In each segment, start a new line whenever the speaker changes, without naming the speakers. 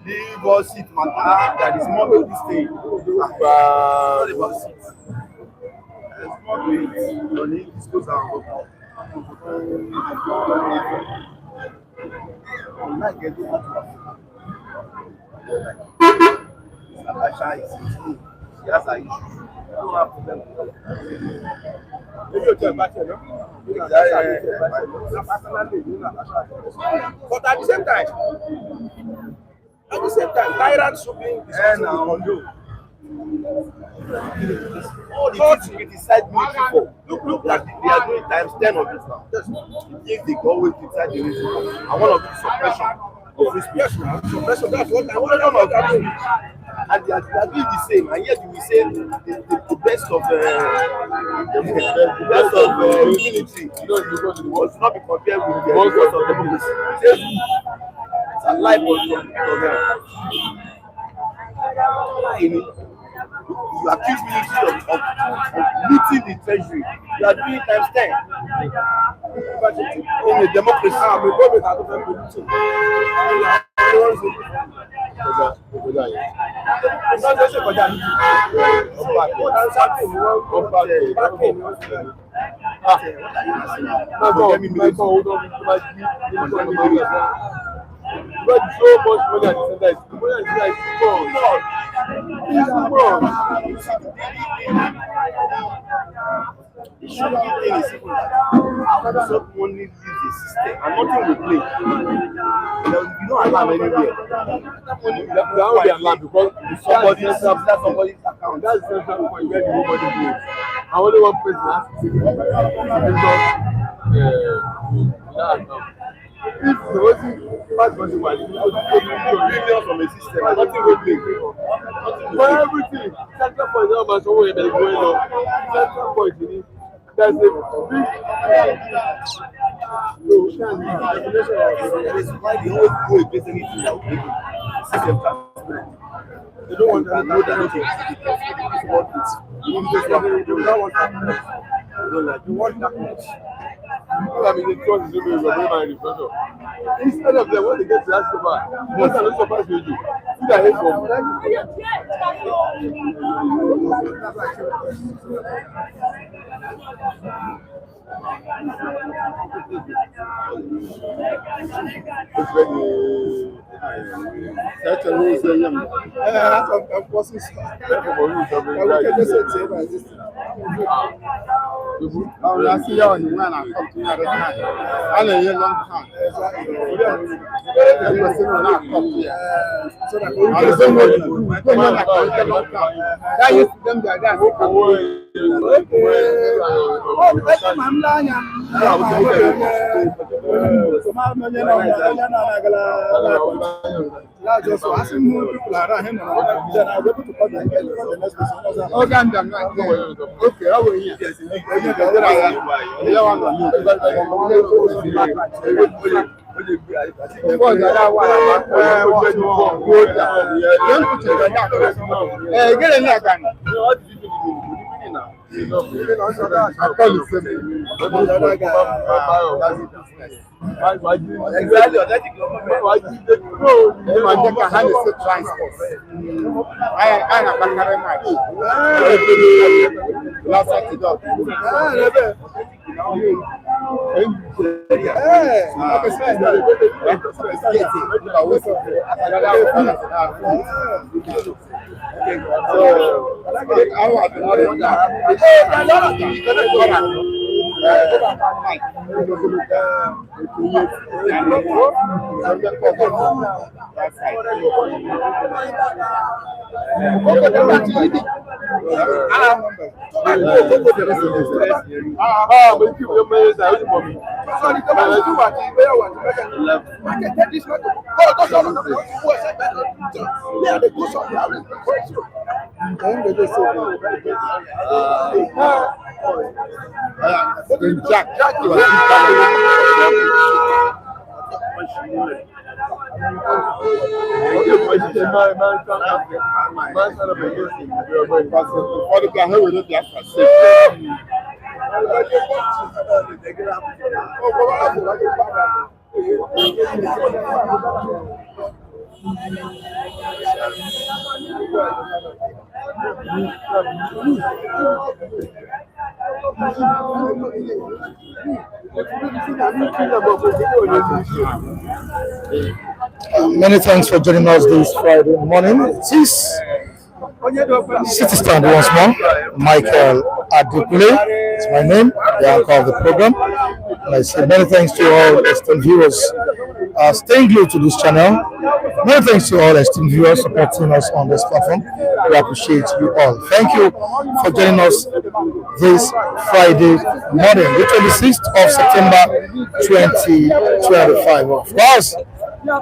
Leave us seat matter. That is more to this thing. Not about seats. It's more to it. Don't need discourse and not get it. Asha is true. She has an issue. I don't have problem. Maybe you're back here, no? But at the same time, tyrants should be on you. All the things we decide military for. Look like they are doing times 10 of this now. The things they always decide the reason for. And one of it is suppression of free speech. Suppression, that's what I want to do. And they are doing the same, and yet we say the best of military, because it was not be compared with the best of democracy. It's a lie for them. You accuse military of looting the treasury. You are doing times 10. In a democracy,
but so much money at the center. The money is
the shocking thing is even that so money leaves the system and nothing will play. You don't allow anywhere. That money will be allowed because somebody's account.
That's the central point where nobody goes. And only one person has to take if the voting pass voting was
millions from a system, nothing will play.
For everything, central point is not somewhere that is going on. Central point is there's a big
that is why they always go against anything that will make the system transparent. They don't want to know that it's what it's. They don't want that. They want that much.
I mean, the trust is really my reflection. Instead of them, when they get to that super, what are those supposed to do? See that hate from
exactly,
Many thanks for joining us this Friday morning. It is City Stand once more. Michael Adekule is my name, the anchor of the program. And I say many thanks to all esteemed viewers staying glued to this channel. Many thanks to all esteemed viewers supporting us on this platform. We appreciate you all. Thank you for joining us this Friday morning, the 26th of September 2025. Of course,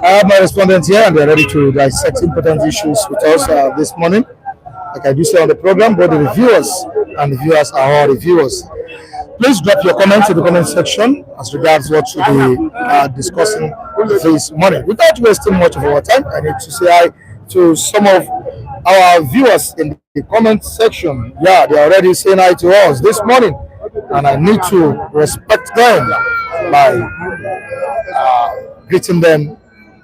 I have my respondents here and they're ready to dissect important issues with us this morning. Like I do say on the program, both the reviewers and the viewers are all reviewers. Please drop your comments in the comment section as regards what we'll be discussing this morning. Without wasting much of our time, I need to say hi to some of our viewers in the comment section. Yeah, they're already saying hi to us this morning, and I need to respect them by greeting them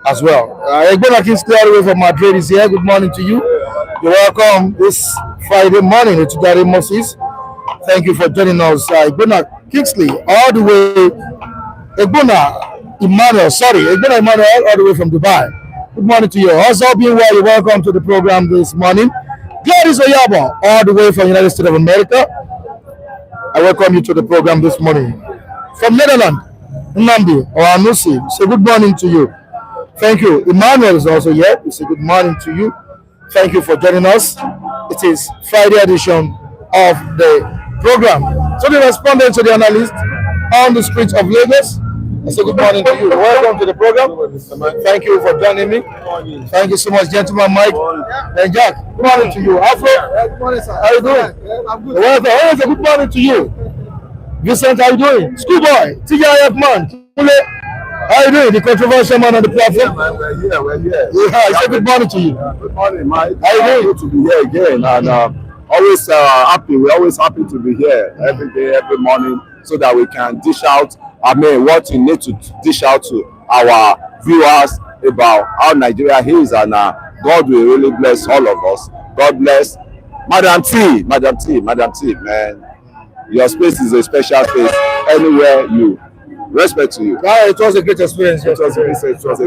as well. Egbona Kingsley all the way from Madrid is here. Good morning to you. You're welcome this Friday morning to Cameroon+S'East. Thank you for joining us. Egbona Kingsley all the way. Egbona Emmanuel all the way from Dubai. Good morning to you. Also being well, you're welcome to the program this morning. Gladys Oyabo all the way from United States of America. I welcome you to the program this morning. From Netherlands, Nnamdi Kanu, say good morning to you. Thank you. Emmanuel is also here. We say good morning to you. Thank you for joining us. It is Friday edition of the program. So the respondents to the analyst on the streets of Lagos, I say good morning to you. Welcome to the program. Thank you for joining me. Thank you so much, gentleman Mike and Jack. Good morning to you. Afro, good morning, sir. How you doing? I'm good. Welcome. Always a good morning to you. Vincent, how you doing? Schoolboy, TGIF man. How you doing? The controversial man on the platform.
Yeah, man, we're here.
Yeah, I say good morning to you.
Good morning, Mike.
How you doing?
Good to be here again, and always happy. We're always happy to be here every day, every morning, so that we can dish out. What we need to dish out to our viewers about how Nigeria is, and God will really bless all of us. God bless Madam T, man. Your space is a special space. Anywhere you. Respect to you.
Yeah, it was a great experience.
It was a great.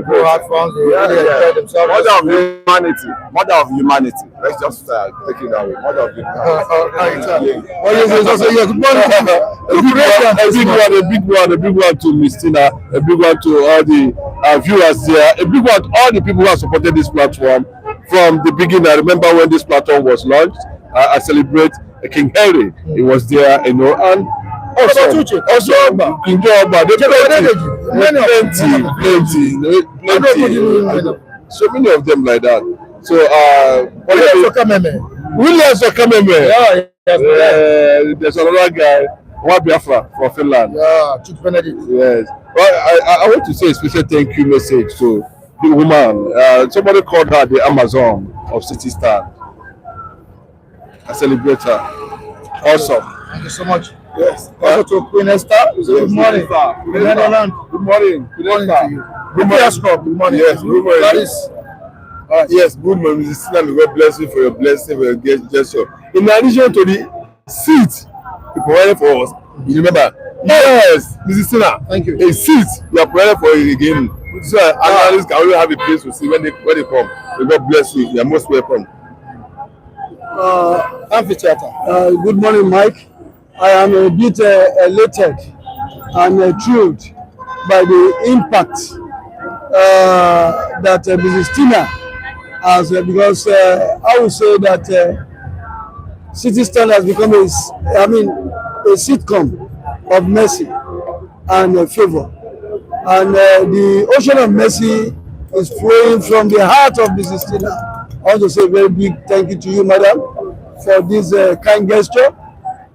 People had fun. They really enjoyed themselves.
Mother of humanity. Let's just take it that way. Mother of humanity. A big one to Miss Tina. A big one to all the viewers there. A big one to all the people who have supported this platform from the beginning. I remember when this platform was launched. I celebrate King Henry. He was there, and also King Joba, plenty. So many of them like that. So Williams Okameme. There's another guy, Biafra from Finland.
Yeah, Chief Benedict.
Yes. Well, I want to say a special thank you message to the woman. Somebody called her the Amazon of City Stand. I celebrate her. Awesome.
Thank you so much.
Yes.
Also to Queen Esther. Good morning.
Good morning.
Good morning to you. Good morning.
Yes, good morning.
That is.
Yes, good morning, Mrs. Tina. God bless you for your blessing, for your gesture. In addition to the seat you provided for us, you remember? Yes, Mrs. Tina.
Thank you.
A seat you are provided for it again. So analysts can only have a place to see when they come. May God bless you. You are most welcome.
Amphitheater.
Good morning, Mike. I am a bit elated and thrilled by the impact that Mrs. Tina has, because I would say that City Stand has become a sitcom of mercy and favor. And the ocean of mercy is flowing from the heart of Mrs. Tina. I want to say a very big thank you to you, madam, for this kind gesture,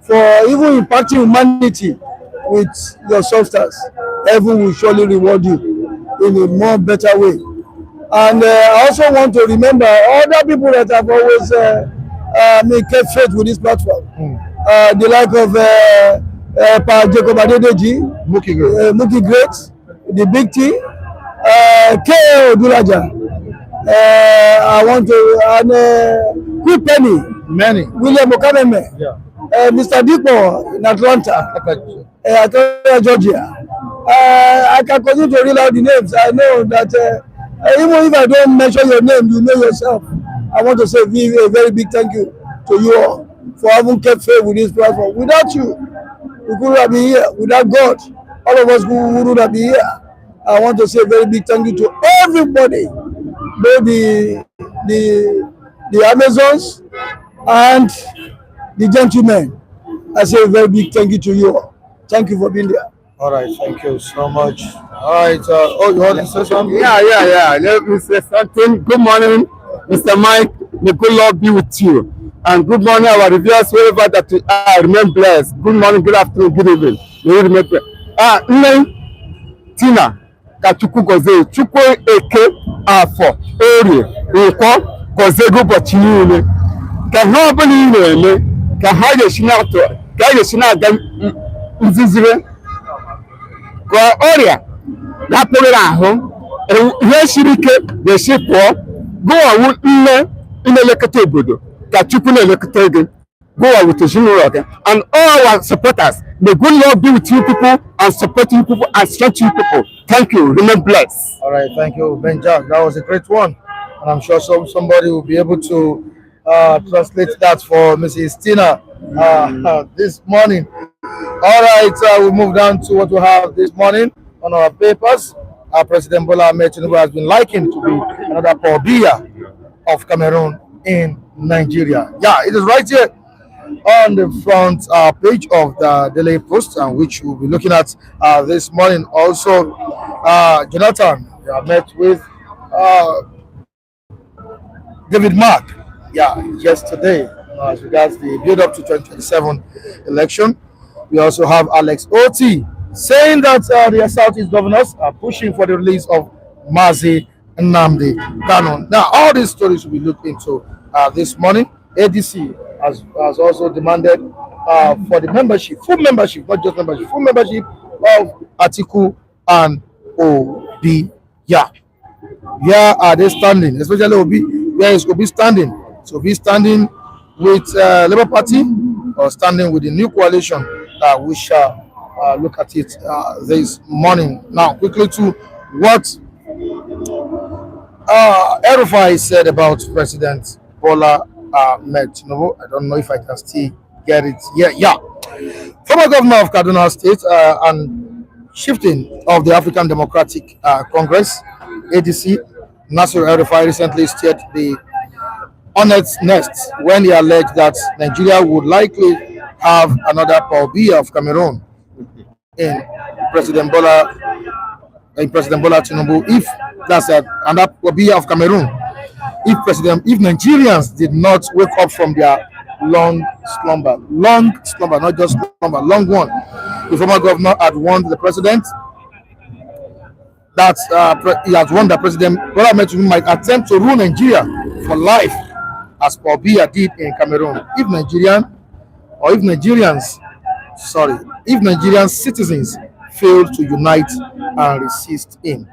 for even impacting humanity with your substance. Heaven will surely reward you in a more better way. And I also want to remember other people that have always kept faith with this platform. The like of Pa Jacob Adedeji, Mookie Great, the Big T, K. Odulaja. I want to, and Quick Penny, William Okaneme, Mr. Dipo in Atlanta, Atlanta, Georgia. I can continue to read out the names. I know that even if I don't mention your name, you know yourself. I want to say a very big thank you to you all for having kept faith with this platform. Without you, we couldn't have been here. Without God, all of us wouldn't have been here. I want to say a very big thank you to everybody, both the Amazons and the gentlemen. I say a very big thank you to you all. Thank you for being there.
All right, thank you so much. All right, you want to say something?
Yeah. Let me say something. Good morning, Mr. Mike. May good Lord be with you. And good morning, our reviewers, wherever that you are. Remain blessed. Good morning, good afternoon, good evening. May you remain blessed. Nne Tina Kachukwu gozie Chukwu Eke Afọ Orie Nkwọ gozie gị ụbọchị niile. Ka ha ọbụla ị na-eme ka ha ga-esi na-aga nzizire ka ọrịa na-akpụrụ ahụ ihe siri ike ga-esi pụọ gụwawu nne na-elekọta obodo ka Chukwu na-elekọta gị gụwa with ezinụlọ gị and all our supporters. May good Lord be with you people and supporting people and strengthening people. Thank you. Remain blessed.
All right, thank you, Benja. That was a great one, and I'm sure somebody will be able to translate that for Mrs. Tina this morning. All right, we move down to what we have this morning on our papers. President Bola Ahmed Tinubu has been likened to be another Biya of Cameroon in Nigeria. Yeah, it is right here on the front page of the Daily Post, and which we'll be looking at this morning. Also, Jonathan met with David Mark, yesterday as regards the build-up to 2027 election. We also have Alex Otti saying that the Southeast governors are pushing for the release of Nnamdi Kanu. Now, all these stories will be looked into this morning. ADC has also demanded for the membership, full membership, not just membership, full membership of Atiku and Obi. Yeah. Where are they standing? Especially Obi. Where is Obi standing? So Obi standing with Labour Party or standing with the new coalition? We shall look at it this morning. Now, quickly to what El-Rufai said about President Bola Ahmed Tinubu. I don't know if I can still get it. Yeah. Former governor of Kaduna State and shifting of the African Democratic Congress, ADC, Nasir El-Rufai recently steered the hornet's nest when he alleged that Nigeria would likely have another Biya of Cameroon in President Bola Tinubu, if that's another Biya of Cameroon. If Nigerians did not wake up from their long slumber, not just slumber, long one. The former governor had warned the president that he has warned that President Bola Ahmed Tinubu might attempt to rule Nigeria for life, as Biya did in Cameroon. If Nigerian citizens failed to unite and resist him.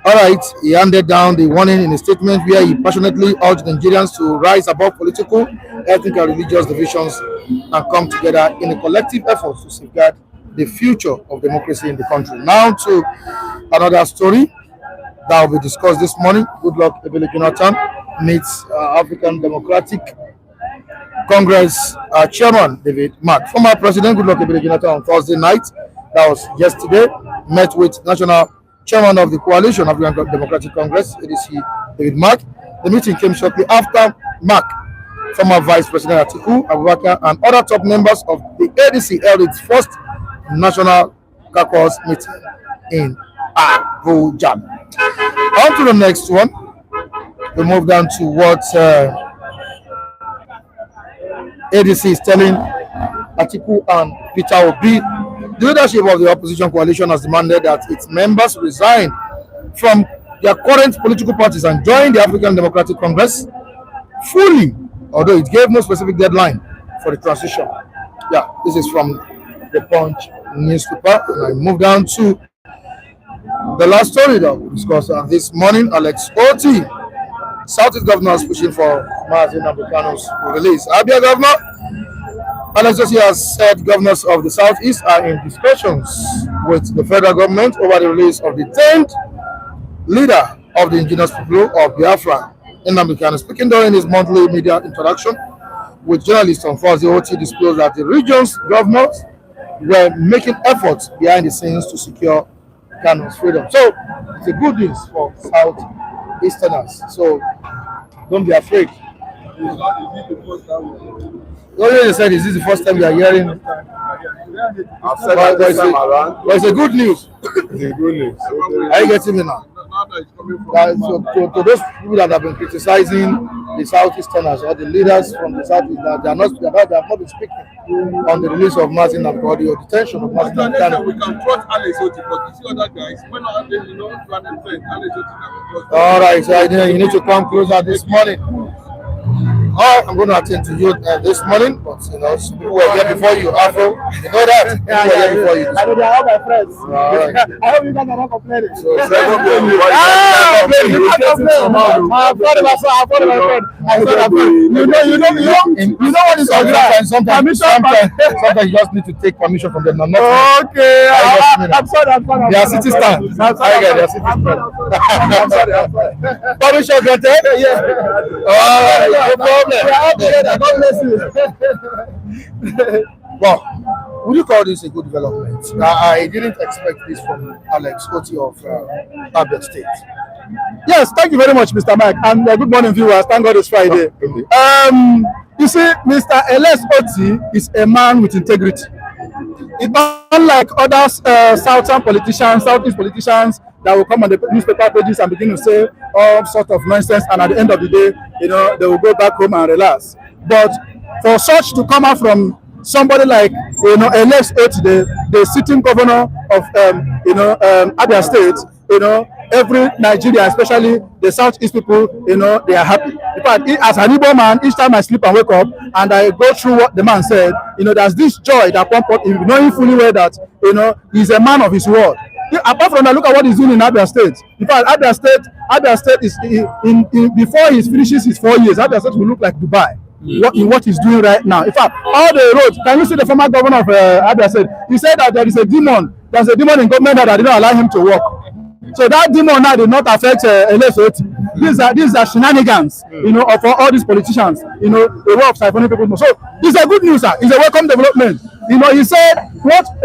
All right, he handed down the warning in a statement where he passionately urged Nigerians to rise above political, ethnic, and religious divisions and come together in a collective effort to safeguard the future of democracy in the country. Now to another story that will be discussed this morning. Goodluck Jonathan meets African Democratic Congress Chairman David Mark. Former President Goodluck Jonathan on Thursday night, that was yesterday, met with National Chairman of the Coalition of African Democratic Congress, ADC, David Mark. The meeting came shortly after Mark, former Vice President Atiku Abubakar, and other top members of the ADC held its first National Caucus meeting in Abuja. On to the next one. We move down to what ADC is telling Atiku and Peter Obi. The leadership of the opposition coalition has demanded that its members resign from their current political parties and join the African Democratic Congress fully, although it gave no specific deadline for the transition. Yeah, this is from the Punch newspaper. And I move down to the last story that we discussed this morning. Alex Otti, Southeast governor, is pushing for Nnamdi Kanu's release. Biya governor Alex Otti has said governors of the Southeast are in discussions with the federal government over the release of the 10th leader of the indigenous people of Biafra, Nnamdi Kanu. Speaking during his monthly media interaction with journalists on Thursday, Otti disclosed that the region's governors were making efforts behind the scenes to secure Kanu's freedom. So it's a good news for Southeasterners. So don't be afraid. They said, is this the first time you are hearing?
I've said that this time around.
But it's a good news.
It's a good news.
Are you getting me now? So to those people that have been criticizing the Southeasterners or the leaders from the Southeast, they have not been speaking on the release of Martin Nnamdi or detention of Martin Nnamdi.
We can trust Alex Otti, but you see other guys, when not they, Alex Otti can trust.
All right, so you need to come closer this morning. All right, I'm going to attend to you this morning, but some people were here before you, Afro. You know that? People were here before you.
I know they are all my friends.
All right.
I hope you guys are not complaining.
So,
I've got my friend. I said that you know what is on ground.
Sometimes you just need to take permission from them.
Okay, I'm sorry.
They are city stands.
I'm sorry.
Permission granted?
Yeah.
All right, no problem.
We are all together. God bless you.
Well, would you call this a good development? I didn't expect this from Alex Otti of Kaduna State.
Yes, thank you very much, Mr. Mike, and good morning, viewers. Thank God it's Friday. You see, Mr. Alex Otti is a man with integrity. It's not like other Southeast politicians that will come on the newspaper pages and begin to say all sorts of nonsense, and at the end of the day, they will go back home and relax. But for such to come out from somebody like Alex Otti, the sitting governor of Abia State, every Nigeria, especially the Southeast people, they are happy. In fact, as an Igbo man, each time I sleep and wake up and I go through what the man said, there's this joy that comes up, knowing fully well that he's a man of his word. Apart from that, look at what he's doing in Abia State. In fact, Abia State is before he finishes his 4 years, Abia State will look like Dubai. What he's doing right now. In fact, all the roads. Can you see the former governor of Abia State? He said that there is a demon. There's a demon in government that did not allow him to work. So that demon now did not affect Alex Otti. These are shenanigans, of all these politicians. A way of siphoning people. So it's a good news, sir. It's a welcome development. He said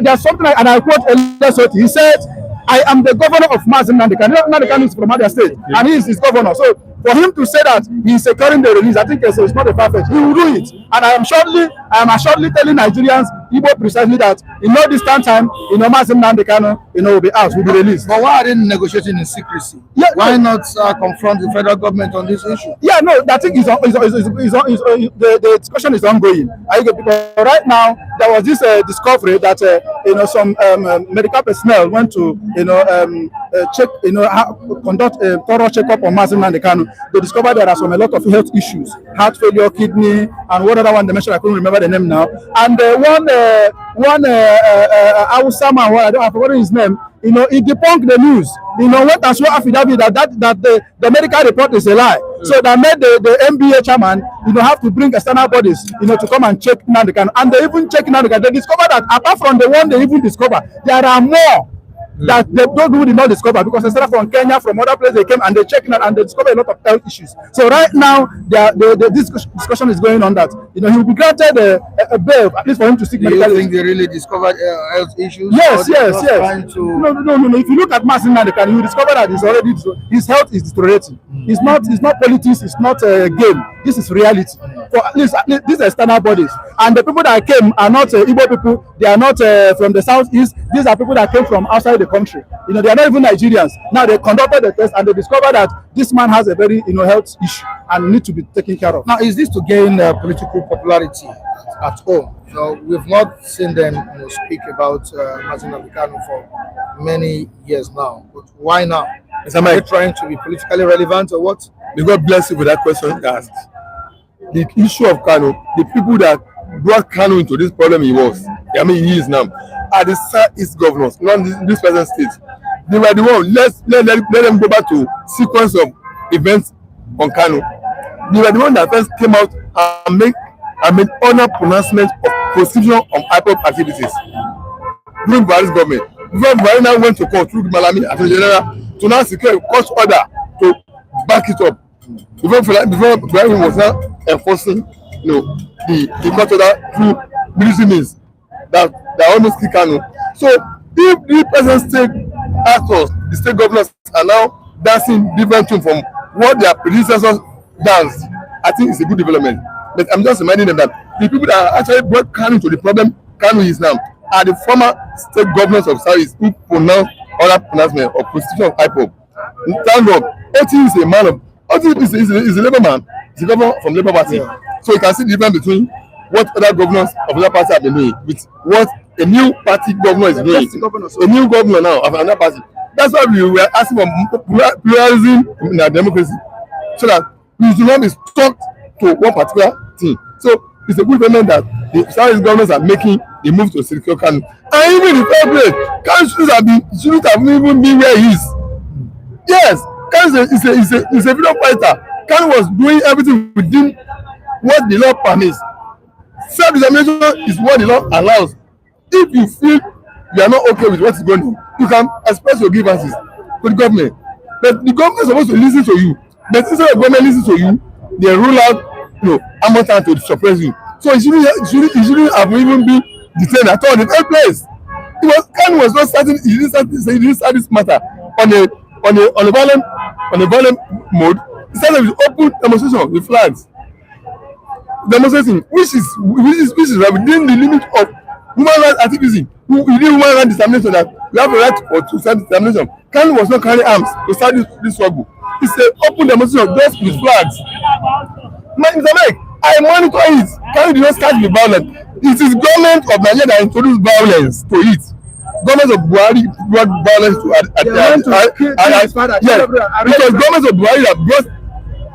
there's something like, and I quote Alex Otti. He said, "I am the governor of Nnamdi Kanu." Nnamdi Kanu is from Abia State, and he is his governor. So for him to say that he is securing the release, I think it's not a far-fetch. He will do it, and I am assuredly telling Nigerians, Igbo precisely, that in no distant time, Nnamdi Kanu, will be out, will be released.
But why are they negotiating in secrecy?
Yeah,
why not confront the federal government on this issue?
Yeah, no, I think the discussion is ongoing. Because right now there was this discovery that some medical personnel went to check, conduct a thorough checkup on Nnamdi Kanu. They discovered there are a lot of health issues, heart failure, kidney, and one other one they mentioned. I couldn't remember the name now. And one Hausa man, I forgot his name. He debunked the news. Went and swore affidavit that the medical report is a lie. So that made the MBA chairman, have to bring external bodies, to come and check Nnamdi Kanu. And they even check Nnamdi Kanu. They discovered that apart from the one they even discovered, there are more that those people did not discover, because instead of from Kenya, from other places, they came and they checked and they discovered a lot of health issues. So right now, this discussion is going on that he will be granted a bail, at least for him to seek medical.
Do you think they really discovered health issues?
Yes. No. If you look at Nnamdi Kanu, you discover that his health is deteriorating. It's not politics. It's not a game. This is reality. For at least these are external bodies, and the people that came are not Igbo people. They are not from the Southeast. These are people that came from outside the country. They are not even Nigerians. Now they conducted the test and they discovered that this man has a very health issue and need to be taken care of.
Now, is this to gain political popularity at home? We've not seen them speak about Nnamdi Kanu for many years now. But why now? Are they trying to be politically relevant or what?
May God bless you for that question you asked. The issue of Kanu, the people that
brought Kanu into this problem he was. I mean, he is now. Are the Southeast governors, not this present state. They were the one. Let them go back to sequence of events on Kanu. They were the one that first came out and made honor pronouncement of prosecution on IPOP activities during Buhari's government. Before Buhari now went to court through Malami Attorney General to now secure a court order to back it up. Before Buhari was now enforcing, the court order through military means that almost kill Kanu. So if the present state actors, the state governors are now dancing different tune from what their predecessors danced, I think it's a good development. But I'm just reminding them that the people that actually brought Kanu to the problem Kanu is now are the former state governors of Southeast who pronounced other pronouncement of prostitution of IPOP. Thank God, Otti is a man of Otti is a Labour man. He's a governor from Labour Party. Yeah. So you can see the difference between what other governors of other parties have been doing with what a new party governor is doing. A new governor now of another party. That's why we were asking for pluralism in our democracy, so that we should not be stuck to one particular thing. So it's a good development that the Southeast governors are making a move to secure Kanu. And even the fair play, Kanu shouldn't have even been where he is. Yes, Kanu is a freedom fighter. Kanu was doing everything within what the law permits. Self-determination is what the law allows. If you feel you are not okay with what is going on, you can express your grievances to the government. But the government is supposed to listen to you. But instead of government listening to you, they rule out, amount to suppress you. So it shouldn't have even been detained at all in the first place. Kanu was not starting. He didn't start this matter on a violent mode. He started with open demonstration with flags. Demonstrating, which is within the limit of human rights activism. Within human rights determination that we have a right to self-determination. Kanu was not carrying arms to start this struggle. It's an open demonstration just with flags. Mr. Mike, I monitor it. Kanu did not start with violence. It is government of Nigeria that introduced violence to it. Government of Buhari brought violence to yes, because government of Buhari that brought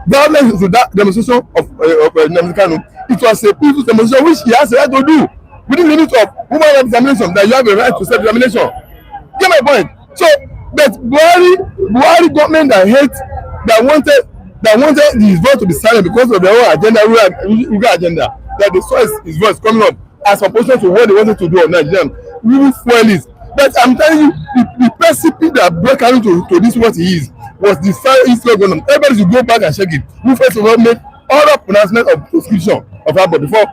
violence to that demonstration of Nnamdi Kanu. It was a peaceful demonstration which he has a right to do within the limit of human rights determination, that you have a right to self-determination. Get my point? So, but Buhari government that wanted his vote to be silent because of their own agenda, rural agenda, that they saw his voice coming up as opposed to what they wanted to do on Nigeria. Really fuel it. But I'm telling you, the recipe that brought Kanu to this what he is was the Southeast governor. Everybody should go back and check it. Who first of all made all the pronouncement of prosecution of Abba before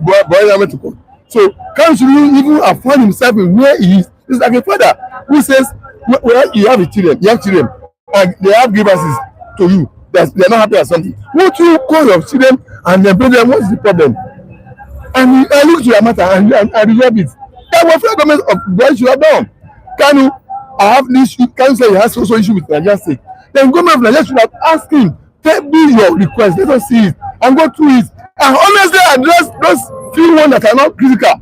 Buhari went to court. So Kanu should even have found himself in where he is. It's like a father who says, well, you have children, and they have grievances to you that they are not happy at something. Won't you call your children and then tell them what's the problem? And I look to your matter and resolve it. That was the government of Buhari should have done. Kanu, I have this issue. Kanu say he has social issue with Nigeria State. Then government of Nigeria should have asked him, tell me your request, let us see it and go through it. And honestly address those few ones that are not critical.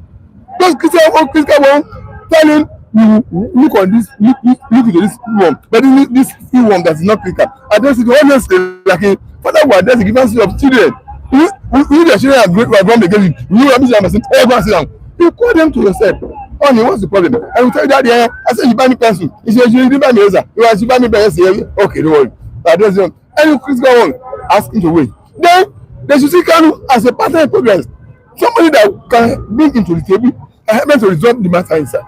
Those critical ones, tell him you look on this, look into this one, but this few one that is not critical. Address it honestly, like a father who address the grievances of children. Who their children are grown against you have to say, oh, go sit down. You call them to yourself. Honey, what's the problem? I will tell you that there. I said, you buy me pencil. He said, you didn't buy me razor. You buy me pencil. Okay, don't worry. Address them. Any critical one, ask him to wait. Then they should see Kanu as a partner in progress. Somebody that can bring him to the table and help them to resolve the matter inside.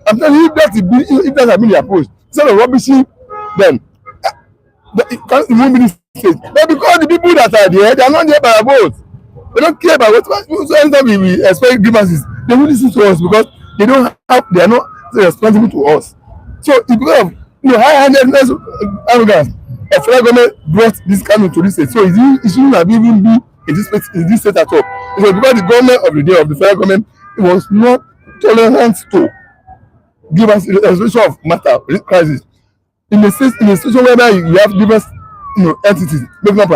I'm telling you, if that had been the approach, instead of rubbishing them, it won't be this state. But because the people that are there, they are not there by a vote. They don't care about what. So anytime we expect grievances, they will listen to us because they are not responsible to us. So it's because of high-handedness, arrogance. A federal government brought this Kanu to this state, so it shouldn't have even been in this state at all. It was because the government of the day of the federal government was not tolerant to give us a resolution of matter crisis. In a situation where you have different entities making up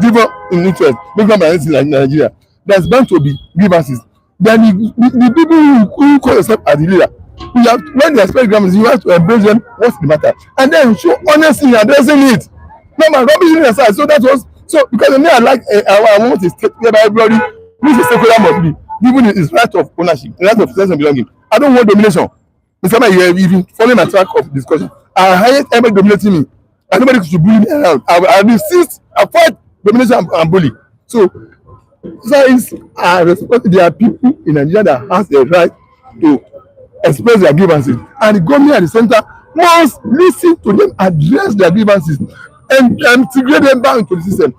different interest making up an entity like Nigeria, there's bound to be grievances. Then the people who call yourself as the leader, when they expect grievances, you have to embrace them. What's the matter? And then show honesty in addressing it. No man, rubbishing aside. So that was because the me I want is taken by everybody which the stakeholder must be given his right of ownership, the right of possession and belonging. I don't want domination. Mr. Man, you have following my track of discussion. I hate ever dominating me. And nobody should bully me around. I resist, I fight domination and bully. So there are people in Nigeria that has the right to express their grievances, and the government at the center must listen to them, address their grievances, and integrate them back into the system.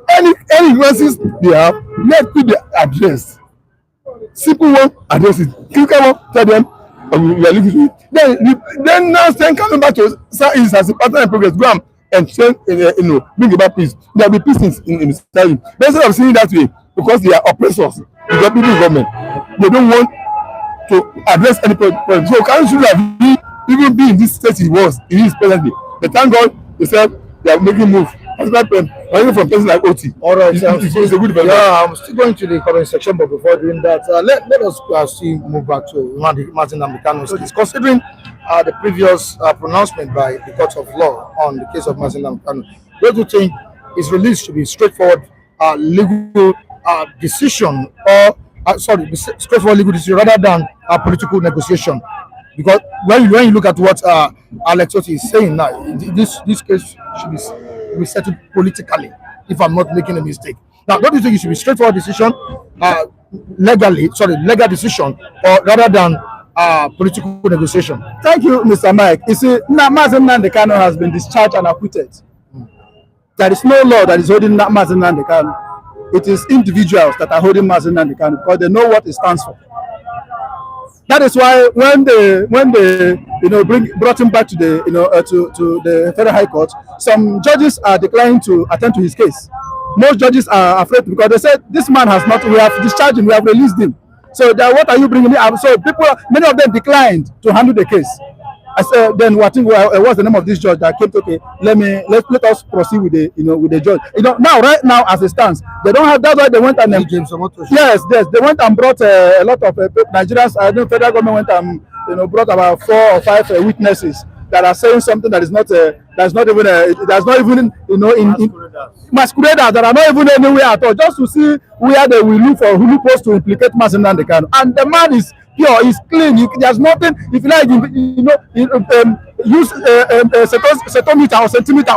Any grievances they have, let people be addressed. Simple one, address it. Critical one, tell them we are looking to it. Then now send coming back to Southeast as a partner in progress. Go and send, bring about peace. There will be peace in the society. But instead of seeing it that way, because they are oppressors, the people in government, they don't want to address any problem. So Kanu should have even be in this state he is presently. But thank God, they said they are making move. Even from places like Otti.
All right,
it's a good development.
Yeah, I'm still going to the comment section, but before doing that, let us still move back to Nnamdi Kanu's case. Considering the previous pronouncement by the Court of Law on the case of Nnamdi Kanu, do you think his release should be straightforward legal decision, or straightforward legal decision rather than a political negotiation? Because when you look at what Alex Otti is saying now, this case should be settled politically, if I'm not making a mistake. Now, don't you think it should be straightforward decision, legal decision, or rather than political negotiation?
Thank you, Mr. Mike. You see, Nnamdi Kanu has been discharged and acquitted. There is no law that is holding Nnamdi Kanu. It is individuals that are holding Nnamdi Kanu because they know what it stands for. That is why when they brought him back to the to the Federal High Court, some judges are declining to attend to his case. Most judges are afraid because they said this man has not. We have discharged him. We have released him. So what are you bringing me up? So many of them declined to handle the case. I said, then what's the name of this judge that came to, okay, let us proceed with the judge. Now right now as it stands, they don't have. That's why they went and yes, they went and brought a lot of Nigerians. I know federal government went and brought about 4 or 5 witnesses that are saying something that is not even in masqueraders that are not even anywhere at all, just to see where they will look for loopholes to implicate Nnamdi Kanu. And the man is pure, he's clean. There's nothing. If you like, use centimeter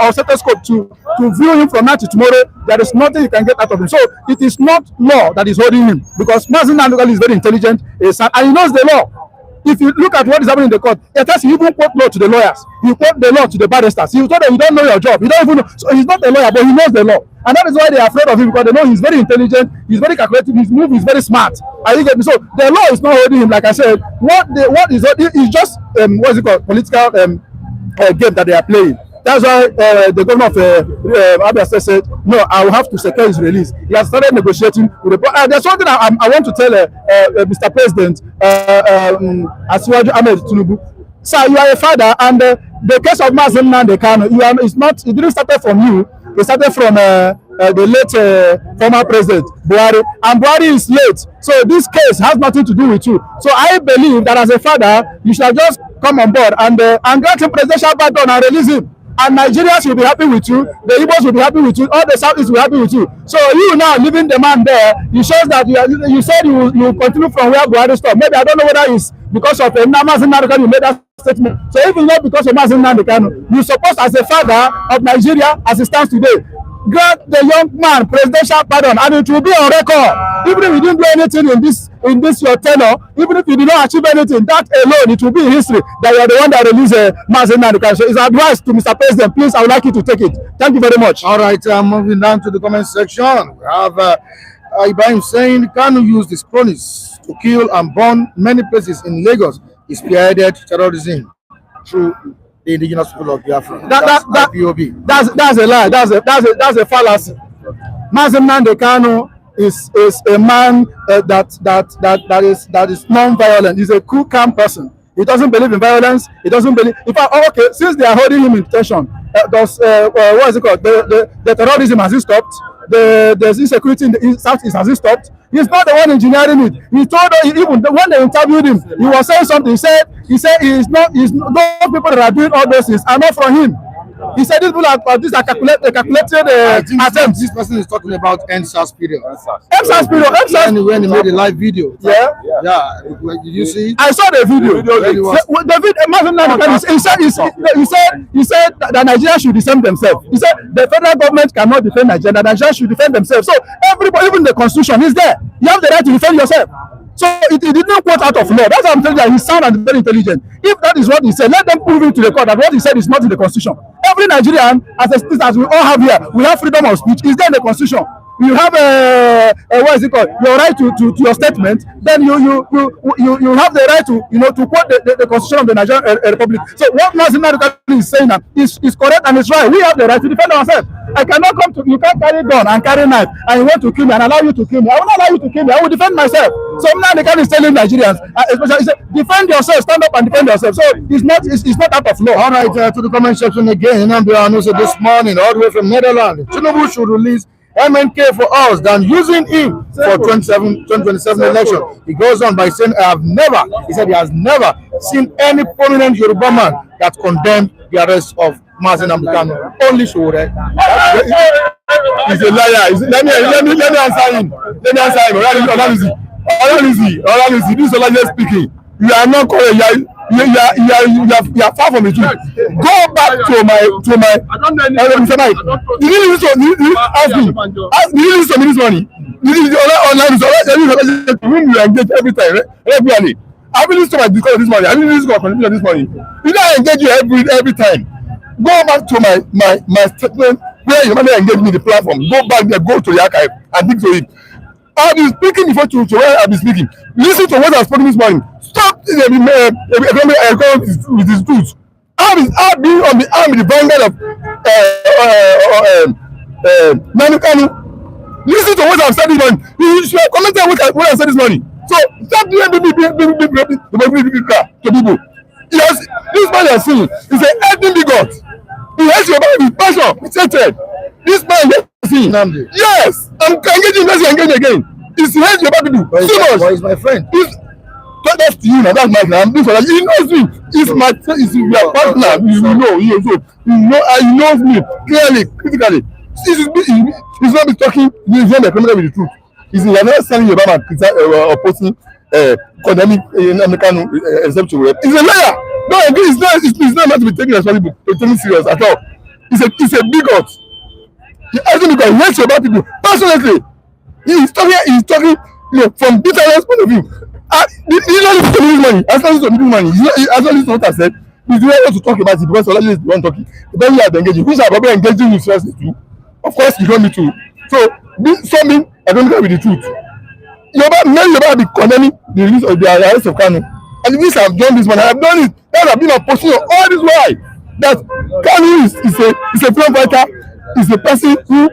or stethoscope to view him from now to tomorrow. There is nothing you can get out of him. So it is not law that is holding him, because Nnamdi Kanu is very intelligent, and he knows the law. If you look at what is happening in the court, he even quote law to the lawyers. He quote the law to the barristers. He told them, you don't know your job. You don't even know. So he's not a lawyer, but he knows the law. And that is why they are afraid of him, because they know he's very intelligent, he's very calculative, his move is very smart. And you get me? So the law is not holding him. Like I said, what is just political game that they are playing. That's why the governor of Abia State said, no, I will have to secure his release. He has started negotiating with the. There's something I want to tell Mr. President Ahmed Tinubu. Sir, you are a father, and the case of Nnamdi Kanu, it didn't start from you. It started from the late former president Buhari, and Buhari is late. So this case has nothing to do with you. So I believe that as a father, you should just come on board and grant him presidential pardon and release him. And Nigerians will be happy with you, the Igbos will be happy with you, all the Southeast will be happy with you. So you now leaving the man there, it shows that you said you continue from where Buhari stopped. Maybe I don't know whether it's because of Nnamdi Kanu you made that statement. So if it's not because of Nnamdi Kanu, you supposed as a father of Nigeria as it stands today, grant the young man presidential pardon, and it will be on record. Even if you didn't do anything in this your tenure, even if you did not achieve anything, that alone it will be in history that you are the one that released Nnamdi Kanu. So it's advice to Mr. President. Please, I would like you to take it. Thank you very much.
All right, moving down to the comment section. We have Ibrahim saying Kanu used his cronies to kill and burn many places in Lagos. He spearheaded terrorism through the indigenous people of Biafra. That's a lie. That's a fallacy. Nnamdi Kanu is a man that is non-violent. He's a cool, calm person. He doesn't believe in violence. He doesn't believe. In fact, okay, since they are holding him in detention, what is it called? The terrorism has stopped. The insecurity in the Southeast has stopped. He's not the one engineering it. He told us, even when they interviewed him, he was saying something. He said those people that are doing all those things are not from him. He said these people are calculated attempts.
This person is talking about NSAS period.
NSAS period.
When he made a live video.
Yeah.
Did you see it?
I saw the video. He said that Nigeria should defend themselves. He said the federal government cannot defend Nigeria. That Nigeria should defend themselves. So everybody, even the constitution, is there. You have the right to defend yourself. So it did not quote out of law. That's why I'm telling you that he's sound and very intelligent. If that is what he said, let them prove it to the court that what he said is not in the constitution. Every Nigerian, as we all have here, we have freedom of speech. Is there in the constitution? You have what is it called? Your right to your statement. Then you have the right to to quote the constitution of the Nigerian Republic. So what Nasir El-Rufai is saying now is correct and it's right. We have the right to defend ourselves. I cannot come to you. Can't carry gun and carry knife and you want to kill me and allow you to kill me. I will not allow you to kill me. I will defend myself. So Nnamdi Kanu is telling Nigerians, especially, he said, defend yourself, stand up and defend yourself. So it's not out of law.
All right, to the comment section again. Nnamdi Kanu said this morning, all the way from Netherlands, Tinubu should release MNK for us than using him for 2027 election. He goes on by saying, he said he has never seen any prominent Yoruba man that condemned the arrest of Nnamdi Kanu. Only Sowore.
He's a liar. Let me answer him. Olalusi, this is Olalusi speaking. You are not correct. You are far from the truth. Go back to my. Did you listen to me? Ask me. Did you listen to me this morning? Whom you engage every time, regularly. I will listen to my discourse this morning. I will listen to my contribution this morning. Did I engage you every time? Go back to my statement where you engage me in the platform. Go back there, go to the archive and dig to it. I've been speaking before to where I've been speaking. Listen to what I've spoken this morning. Stop with his truth. I've been on the arm with the vanguard of Nnamdi Kanu. Listen to what I've said this morning. You should have commented what I said this morning. So stop doing to people. Yes, this man has seen is an ethnic bigot. He hates your body with passion, with hatred. This man has seen. Yes, I'm engaging. Let's engage again. It's hate your body people. So much.
He's my friend.
That's to you now. That's my friend. He knows me. He's my friend. He's your partner. You know. He knows me clearly, critically. He's not be talking. He's not be coming with the truth. He's not selling your man opposing. Condemning Nnamdi Kanu except to He's a liar. No, it's not meant to be taken responsible, taken serious at all. It's a bigot. He hasn't because he hates about people. Personally, he's talking, from bitterness point of view. He's not listening to this money. He's not listening to this money. He's not listening to what I said. He's not able to talk about it because Olajuwon is the one talking. Then you are engaging. Which are probably engaging with seriously too. Of course, you don't need to. So, something I don't know with the truth. Yoruba be condemning the release of the arrest of Kanu. And the reason I've done this one, I have done it. That I've been opposing all this while. That Kanu is a freedom fighter, is a person who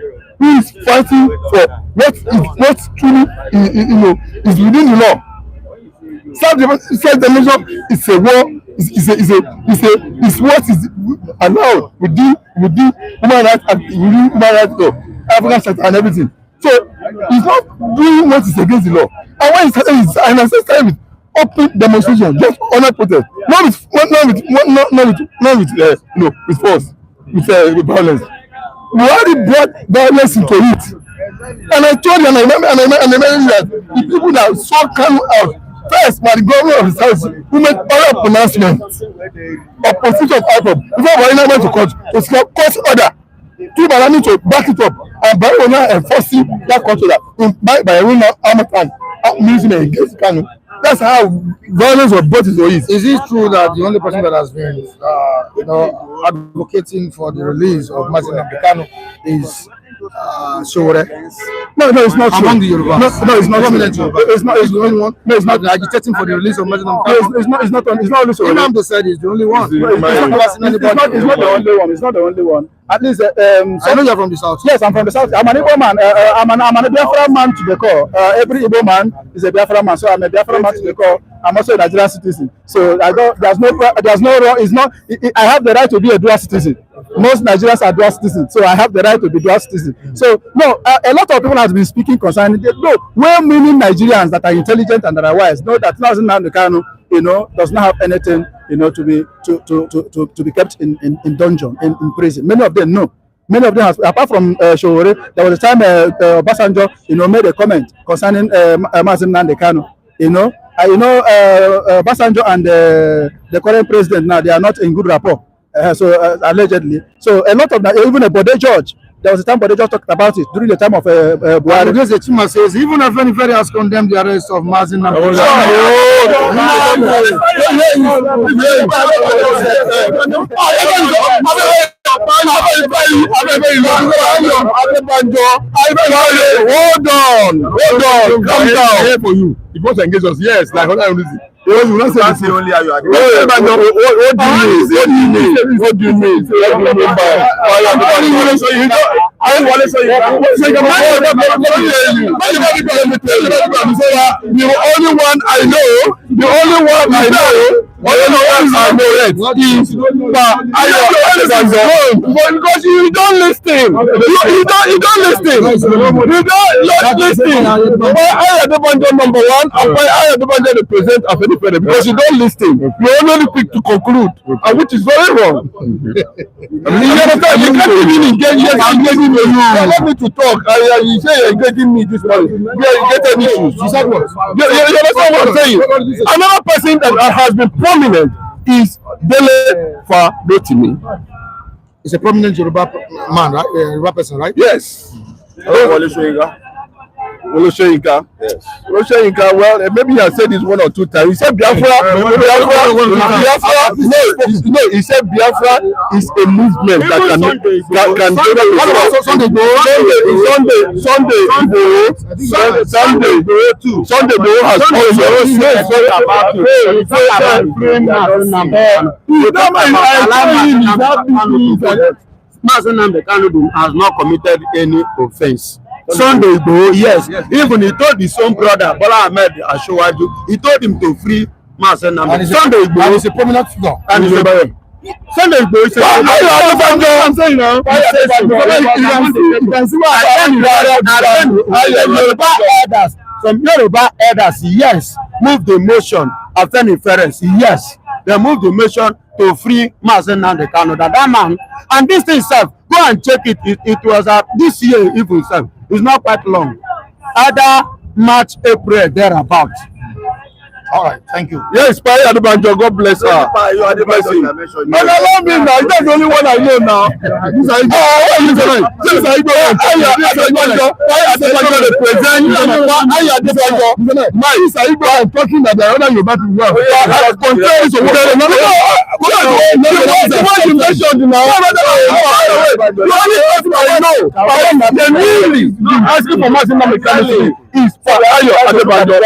is fighting for what truly is within the law. Self-determination is a war. Is what is allowed within human rights law, African sector and everything. So he's not doing what is against the law. And when he started with open demonstration, just honor protest, not with force, with violence. We already brought violence into it. And I told you, and I remember that the people that saw Kanu out first by the governor of the South who made oral pronouncements opposition of IPOB before Buhari went to court to court order. Two Balami to back it up and Buhari now enforcing that court order by a ruling armed hand military against Kanu. That's how violence was brought into it.
Is it true that the only person that has been advocating for the release of Nnamdi Kanu is Sowore?
No, it's not true.
Among the Yorubas?
No, it's not true.
It's not. It's the only one.
No, it's not
agitating for the release of Nnamdi Kanu.
It's not only Sowore.
Nnamdi said he's the only one.
It's not the only one. It's not the only one. At least,
I know you're from the south.
Yes, I'm from the south. I'm an Igbo man. I'm a Biafra man to the core. Every Igbo man is a Biafra man, so I'm a Biafra man to the core. I'm also a Nigerian citizen. So there's no wrong. It's not. I have the right to be a dual citizen. Most Nigerians are dual citizens, so I have the right to be dual citizen. So no, a lot of people have been speaking concerning it. No, well-meaning Nigerians that are intelligent and that are wise know that Nnamdi Kanu, does not have anything to be kept in dungeon, in prison. Many of them know. Many of them, apart from Showore, there was a time Obasanjo, made a comment concerning Nnamdi Kanu. Obasanjo and the current president now, they are not in good rapport. Allegedly. So a lot of that, even a Bode George, there was a time Bode George talked about it during the time of Buhari. The Chima says, even if anybody has condemned the arrest of Mazin Nnamdi Hold on, calm down. Here for you. It was engage us, yes, like what I'm losing. You will not say this only are you agree. What do you mean? The only one I know is because you don't listen. You don't listen. Why I am the number one and why I am the president of any federal, because you don't listen. You only pick to conclude, and which is very wrong. You can't even engage. Yes, I'm engaging with you. Allow me to talk. You say you're engaging me this morning. You get any issues. You said what? You understand what I'm saying? Another person that has been prominent is Dele Rotimi. He's a prominent Yoruba man, right? Yoruba person, right? Yes. Olusoyinka. Yes. Olusoyinka, well, maybe he has said this one or two times. He said Biafra. No, he said Biafra is a movement that can Sunday has also said about Nnamdi Kanu has not committed any offense. Sunday Igboho, yes. Even he told his own brother, Bola Ahmed Tinubu, he told him to free Nasir El-Rufai. Sunday Igboho is a prominent figure. And he's a Sunday Igboho is a I'm saying now. You can see what some Yoruba elders, yes, moved the motion after inference, yes. They moved the motion to free Nnamdi Kanu, that man. And this thing itself, go and check it. It was this year even itself. It's not quite long. Either March, April, thereabout. All right, thank you. Yes, Paya Adebanjo, God bless her. God bless you. No, allow me now. That's the only one I know now. This is I'm talking that the other Yoruba people well. Asking for Martin Nnamdi is for Ayo Adebanjo.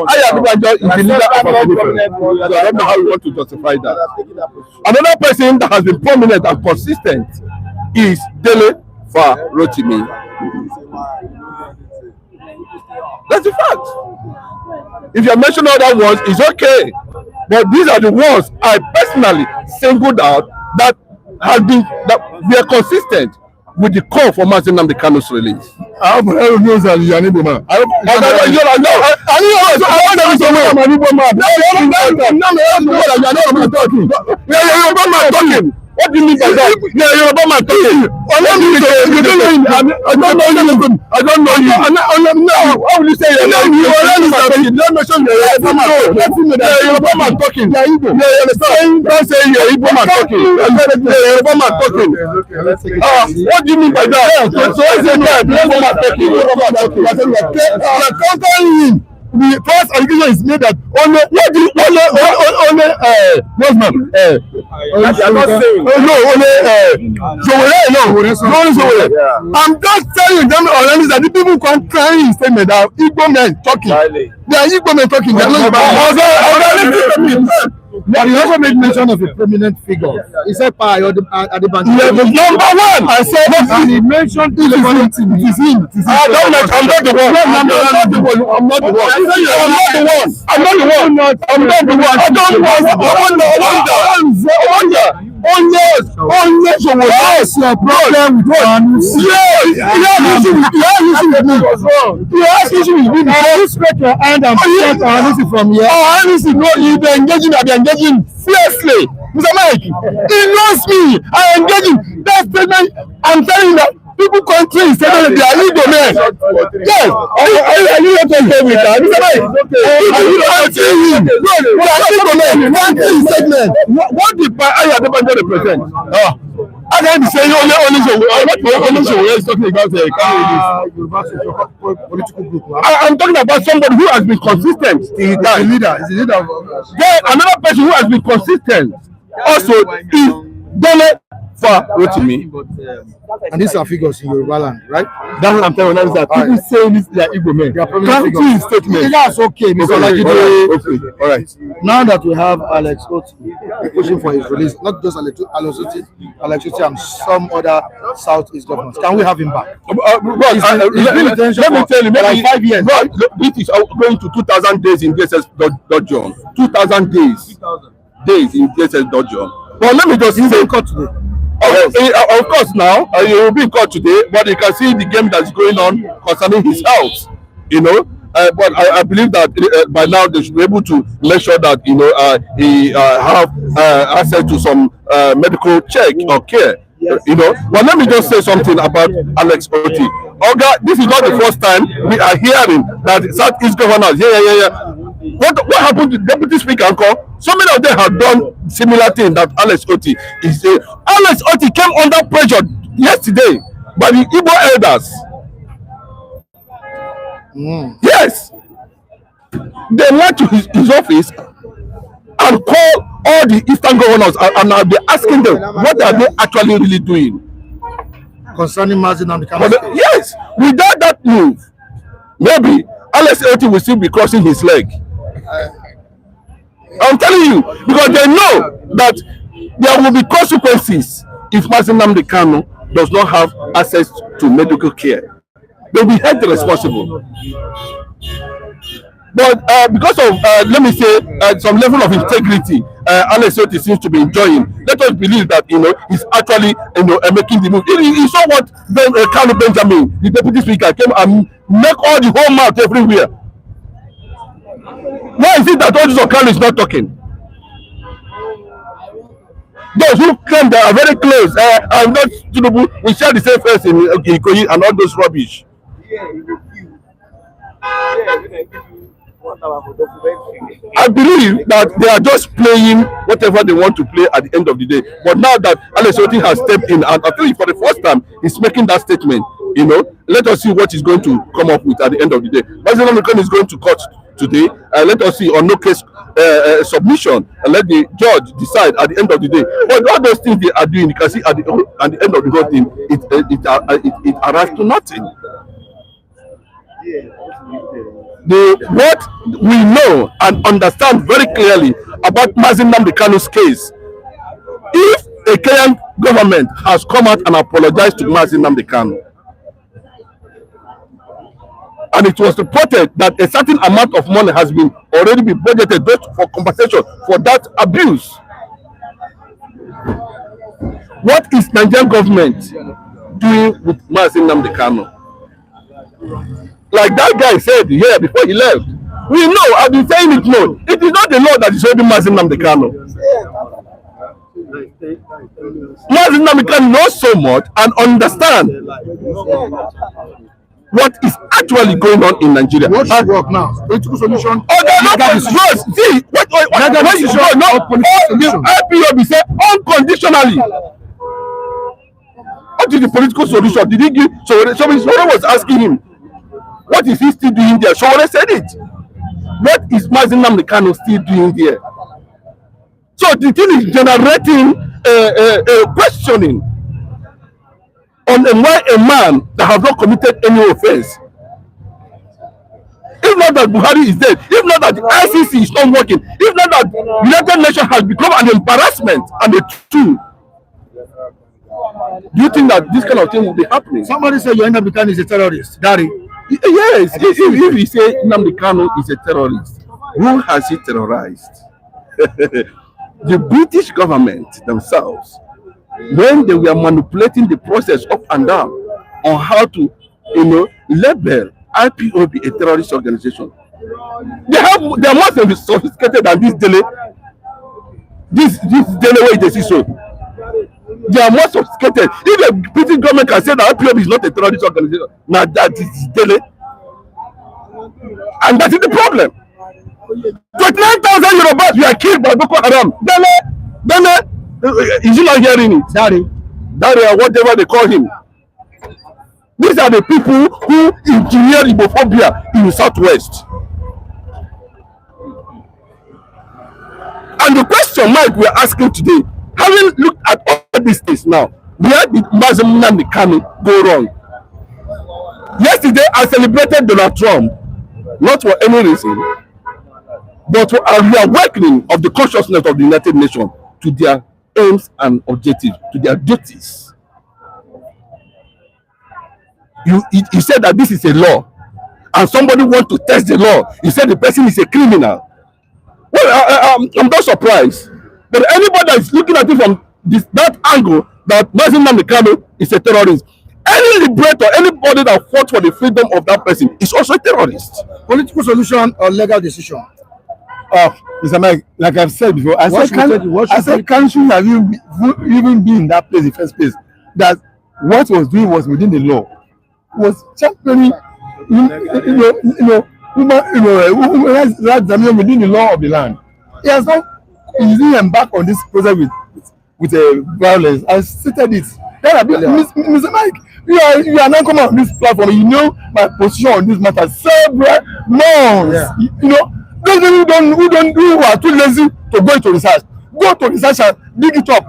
Ayo Adebanjo is the leader of our movement. I don't know how we want to justify that. Another person that has been prominent and consistent is Dele Rotimi. That's the fact. If you mention other words, it's okay. But these are the ones I personally singled out that have been they are consistent with the call for Nnamdi Kanu's release. I don't know that you are an Igbo man. What do you mean by that? Yeah, you're about my talking. I don't know you. I don't know you. No, how will you say you're not? You don't mention you're about my talking. You're about my talking. Yeah, you understand? Don't say you're about my talking. You're about my talking. What do you mean by that? So I say that you're about my talking. You're countering him. The first allegation is made that I'm not I'm just telling them already that the people can't carry his statement that Igbo men talking. They are Igbo men talking. But he also made mention of a prominent figure. He said, "Adebanjo." Number one. I said, and he mentioned it is him. I'm not the one. I'm not the one. I don't want.
only so what's your problem with Kanu'S? You have issue with me. You spread your hand and protect Kanu'S from here. Kanu's no, you be engaging fiercely. Mr. Mike, he knows me. I engage him. That statement, I'm telling you that people country is saying that they are ego men. Yes, are you not okay with that? Mr. Mike, you don't see him. No, they are ego men. What the I represent? I can't say only so is talking about political group. I'm talking about somebody who has been consistent. He's the leader. He's the leader of then another person who has been consistent also is Dele for Rotimi.
And these are figures in Yoruba land, right?
That's what I'm telling you. That people saying this, they are Igbo men. Can't see his statement.
That's okay, Mr.
Okay, all right.
Now that we have Alex Otti pushing for his release, not just Alex Otti and some other Southeast governors, can we have him back?
Let me tell you, maybe like 5 years. This is going to 2,000 days in DSS Dodgeon. 2,000 days in DSS Dodgeon. But let me just say, cut today. Of course, now he will be in court today, but you can see the game that's going on concerning his health. But I believe that by now they should be able to make sure that he have access to some medical check or care. But let me just say something about Alex Otti. This is not the first time we are hearing that Southeast governors. What happened to Deputy Speaker Uncle? So many of them have done similar thing that Alex Otti is saying. Alex Otti came under pressure yesterday by the Igbo elders. Yes, they went to his office and called all the Eastern governors and now they're asking them what are they actually really doing
concerning Nnamdi Kanu.
Yes, without that move, maybe Alex Otti will still be crossing his leg. I'm telling you, because they know that there will be consequences if Nnamdi Kanu does not have access to medical care. They will be held responsible. But because of, let me say, some level of integrity, Alex Otti seems to be enjoying. Let us believe that he's actually making the move. You saw what Kanu Benjamin, the deputy speaker, came and make all the whole mouth everywhere. Why is it that all this Kanu is not talking? Those who claim they are very close, I'm not Tinubu, we share the same face in Ikoyi and all those rubbish. I believe that they are just playing whatever they want to play at the end of the day. But now that Alex Otti has stepped in, and I think for the first time he's making that statement, let us see what he's going to come up with at the end of the day. President Kanu is going to court today. Let us see on no case submission and let the judge decide at the end of the day. But all those things they are doing, you can see at the end of the whole thing, it arrives to nothing. What we know and understand very clearly about Nnamdi Kanu's case, if a Kenyan government has come out and apologized to Nnamdi Kanu, and it was reported that a certain amount of money has been already been budgeted just for compensation for that abuse, what is Nigerian government doing with Nnamdi Kanu? Like that guy said here before he left, we know, I've been saying it, no, it is not the law that is holding Nnamdi Kanu. Nnamdi Kanu knows so much and understand what is actually going on in Nigeria.
What should work now? Political solution.
See, what you should know, the IPOB say unconditionally. What is the political solution? Did he give? So somebody was asking him, what is he still doing there? So I said it. What is Nnamdi Kanu still doing there? So the thing is generating questioning on why a man that has not committed any offense, if not that Buhari is dead, if not that the ICC is not working, if not that the United Nations has become an embarrassment and a tool, do you think that this kind of thing will be happening?
Somebody said Nnamdi Kanu is a terrorist. Daddy.
Yes, if you say Nnamdi Kanu is a terrorist, who has he terrorized? the British government themselves, when they were manipulating the process up and down on how to, label IPOB a terrorist organization, they are more sophisticated than this delay. This delay way they see so. They are more sophisticated. If the British government can say that IPOB is not a terrorist organization, now that is delay, and that is the problem. 29,000 Yorubas were killed by Boko Haram. Dele, is he not hearing it? Daddy, or whatever they call him. These are the people who engineer Ibophobia in the southwest. And the question, Mike, we are asking today, having looked at all these things now, where did Nnamdi Kanu go wrong? Yesterday, I celebrated Donald Trump, not for any reason, but for a reawakening of the consciousness of the United Nations to their aims and objectives, to their duties. He said that this is a law, and somebody wants to test the law. He said the person is a criminal. Well, I'm not surprised. But anybody that is looking at it from that angle, that Nnamdi Kanu is a terrorist, any liberator, anybody that fought for the freedom of that person is also a terrorist.
Political solution or legal decision?
Mr. Mike, like I've said before, I said Kanu should have even been in that place in the first place. That what was doing was within the law. Was championing, human rights within the law of the land. He has not easily embarked on this process with violence. I stated it. Mr. Mike, you are not coming on this platform. You know my position on this matter several months. Yeah. Those who are too lazy to go into research, go to research and dig it up.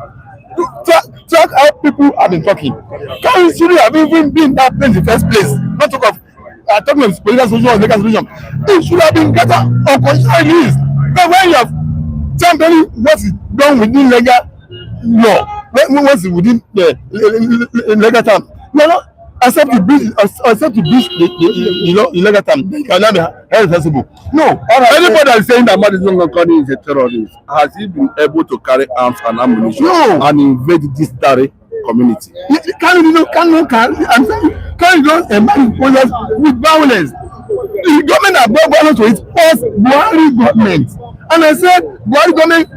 Track how people have been talking. Can you have even been in that place in the first place? Not talk of talking of political solution or legal solution. It should have been better on constitutional list. But when you have championing what is done within legal law, what is within the legal term, you are not accept to breach the legal term. You cannot be held responsible. No. Anybody that is saying that Nnamdi Kanu is a terrorist, has he been able to carry arms and ammunition and invade this Dari community? Kanu don't embody with violence. The government has brought violence to its first Buhari government. And I said, Buhari government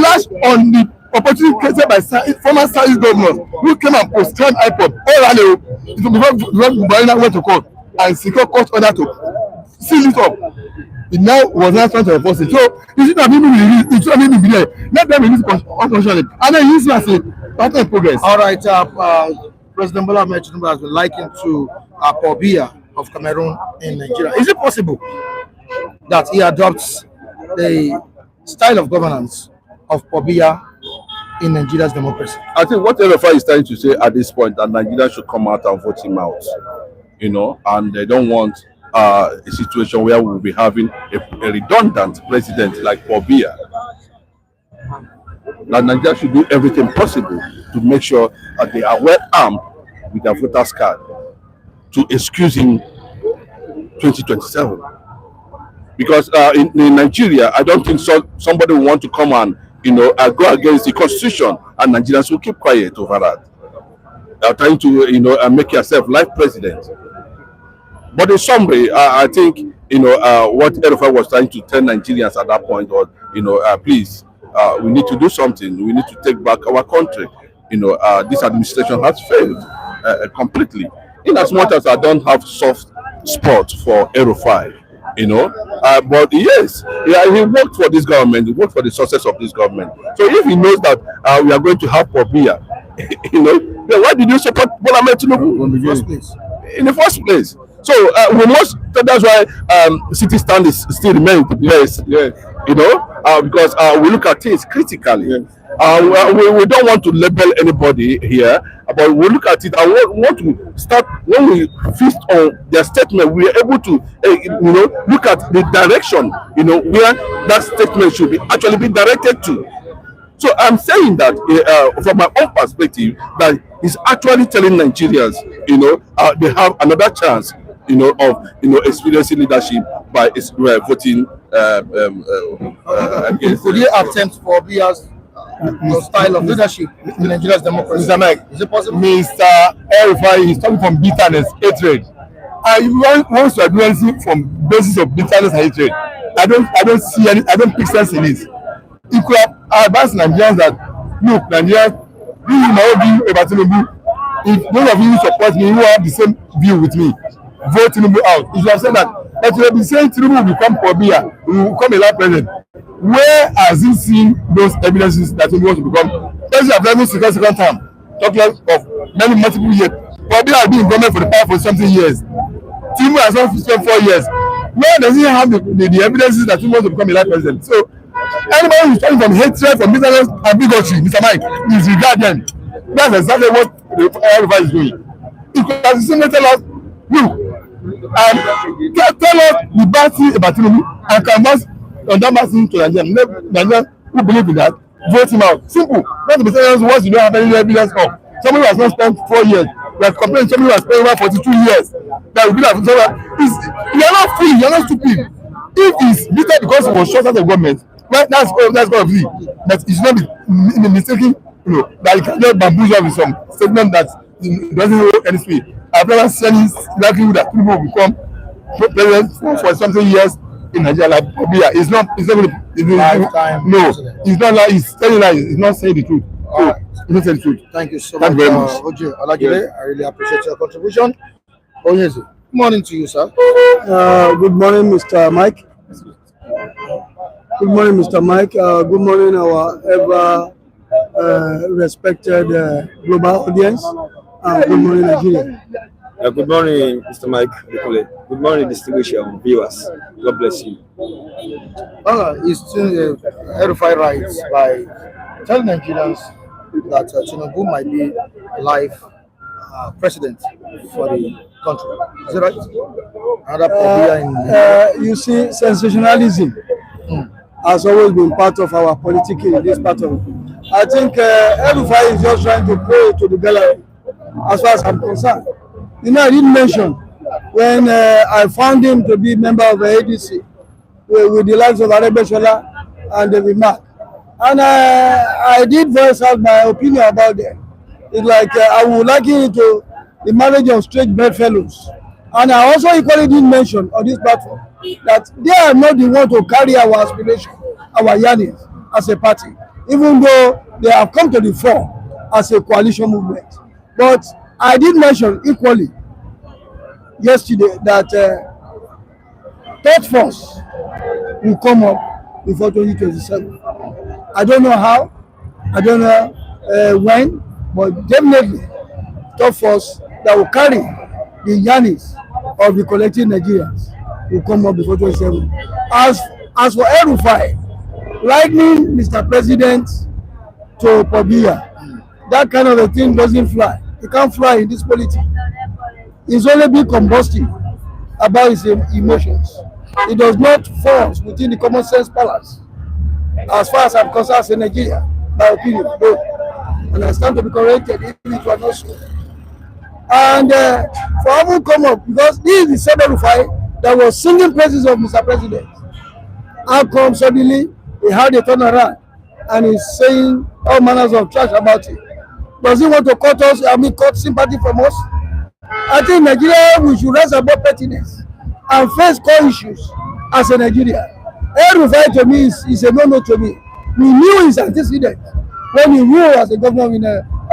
latched on the opportunity created by former Southeast governor who came and proscribed IPOB. Before Buhari went to court and secured court order to seal it up. It now was not trying to enforce it. So it should have been there. Let them release unconstitutionally. And then use it as a partner in progress.
All right. President Bola Ahmed Tinubu has been likened to Biya of Cameroon in Nigeria. Is it possible that he adopts the style of governance of Biya in Nigeria's democracy?
I think what El-Rufai is trying to say at this point, that Nigeria should come out and vote him out, and they don't want a situation where we'll be having a redundant president like Biya. That Nigeria should do everything possible to make sure that they are well armed with their voters' card to excuse him 2027. Because in Nigeria, I don't think somebody will want to come and go against the constitution, and Nigerians will keep quiet over that. They are trying to make yourself life president. But in summary, I think what El-Rufai was trying to tell Nigerians at that point was, please, we need to do something. We need to take back our country. This administration has failed completely. In as much as I don't have soft spot for El-Rufai, but yes, he worked for this government. He worked for the success of this government. So if he knows that we are going to have Biya, then why did you support Bola Ahmed Tinubu in the first place? So we must. That's why city stand is still remains the place. Yes. Because we look at things critically. Yes. We don't want to label anybody here, but we look at it and want to start. When we feast on their statement, we are able to look at the direction where that statement should actually be directed to. So I'm saying that from my own perspective, that he's actually telling Nigerians they have another chance of experiencing leadership by voting against.
Could you attempt for Biya's style of leadership in Nigeria's democracy?
Mr. Mike,
is it possible?
Mr. El-Rufai is talking from bitterness, hatred. And if one wants to do anything from basis of bitterness and hatred, I don't see any. I don't pick sense in it. It could have advised Nigerians that look, Nigerians, this is my own view about Tinubu. If those of you who support me, who have the same view with me, vote Tinubu out. If you have said that, but you have been saying Tinubu will become Biya, will become a life president. Where has he seen those evidences that Tinubu wants to become? President of level second term, talking of many multiple years. Biya has been in government for the past for something years. Tinubu has not spent 4 years. Where does he have the evidences that Tinubu wants to become a life president? So anybody who is talking from hatred, from bitterness and bigotry, Mr. Mike, is regard them. That's exactly what the El-Rufai is doing. It could have simply tell us, look, and tell us the bad thing about Tinubu and canvas on that bad thing to Nigerians who believe in that, vote him out. Simple. Not to be saying what you don't have any evidence of. Somebody who has not spent 4 years. We are complaining somebody who has spent over 42 years. That will be like, you are not free, you are not stupid. If it's bitter because it was shot at the government, well, that's going to be. But it should not be mistaken, that you cannot bamboozle with some statement that doesn't hold any speed. I've never seen any likelihood that people will become president for something years in Nigeria like Biya. It's not no, it's not like it's telling lies, it's not saying the truth. So, it's not saying the truth.
Thank you so
Thank
much,
you very much.
Oji Olajide. I really appreciate your contribution. Good morning to you, sir.
Good morning, Mr. Mike. Good morning, Mr. Mike. Good morning, our ever respected global audience. Good morning, Nigeria.
Good morning, Mr. Mike. Good morning, distinguished viewers. God bless you.
It's El-Rufai rights by telling Nigerians that Tinubu might be life president for the country. Is that right?
You see, sensationalism has always been part of our politics in this part of it. I think El-Rufai is just trying to play to the gallery as far as I'm concerned. You know, I didn't mention when I found him to be member of the ADC with the likes of Arebeshola and David Mark. And I did voice out my opinion about them. It's like I would liken it to the marriage of strange bedfellows. And I also equally did mention on this platform that they are not the one to carry our aspiration, our yearnings as a party, even though they have come to the fore as a coalition movement. But I did mention equally yesterday that third force will come up before 2027. I don't know how, I don't know when, but definitely third force that will carry the yearnings of the collective Nigerians will come up before 2027. As for El-Rufai, likening Mr. President to Biya, that kind of a thing doesn't fly. It can't fly in this politics. It's only being combusting about his emotions. It does not fall within the common sense balance. As far as I'm concerned, as a Nigeria, my opinion, no. And I stand to be corrected if it were not so. And for having come up, because this is the same El-Rufai that was singing praises of Mr. President. How come suddenly he had a turnaround and he's saying all manners of trash about it? Does he want to cut us, cut sympathy from us? I think Nigeria, we should rise above pettiness and face core issues as a Nigeria. El-Rufai to me is a no-no to me. We knew his antecedent when he ruled as a governor in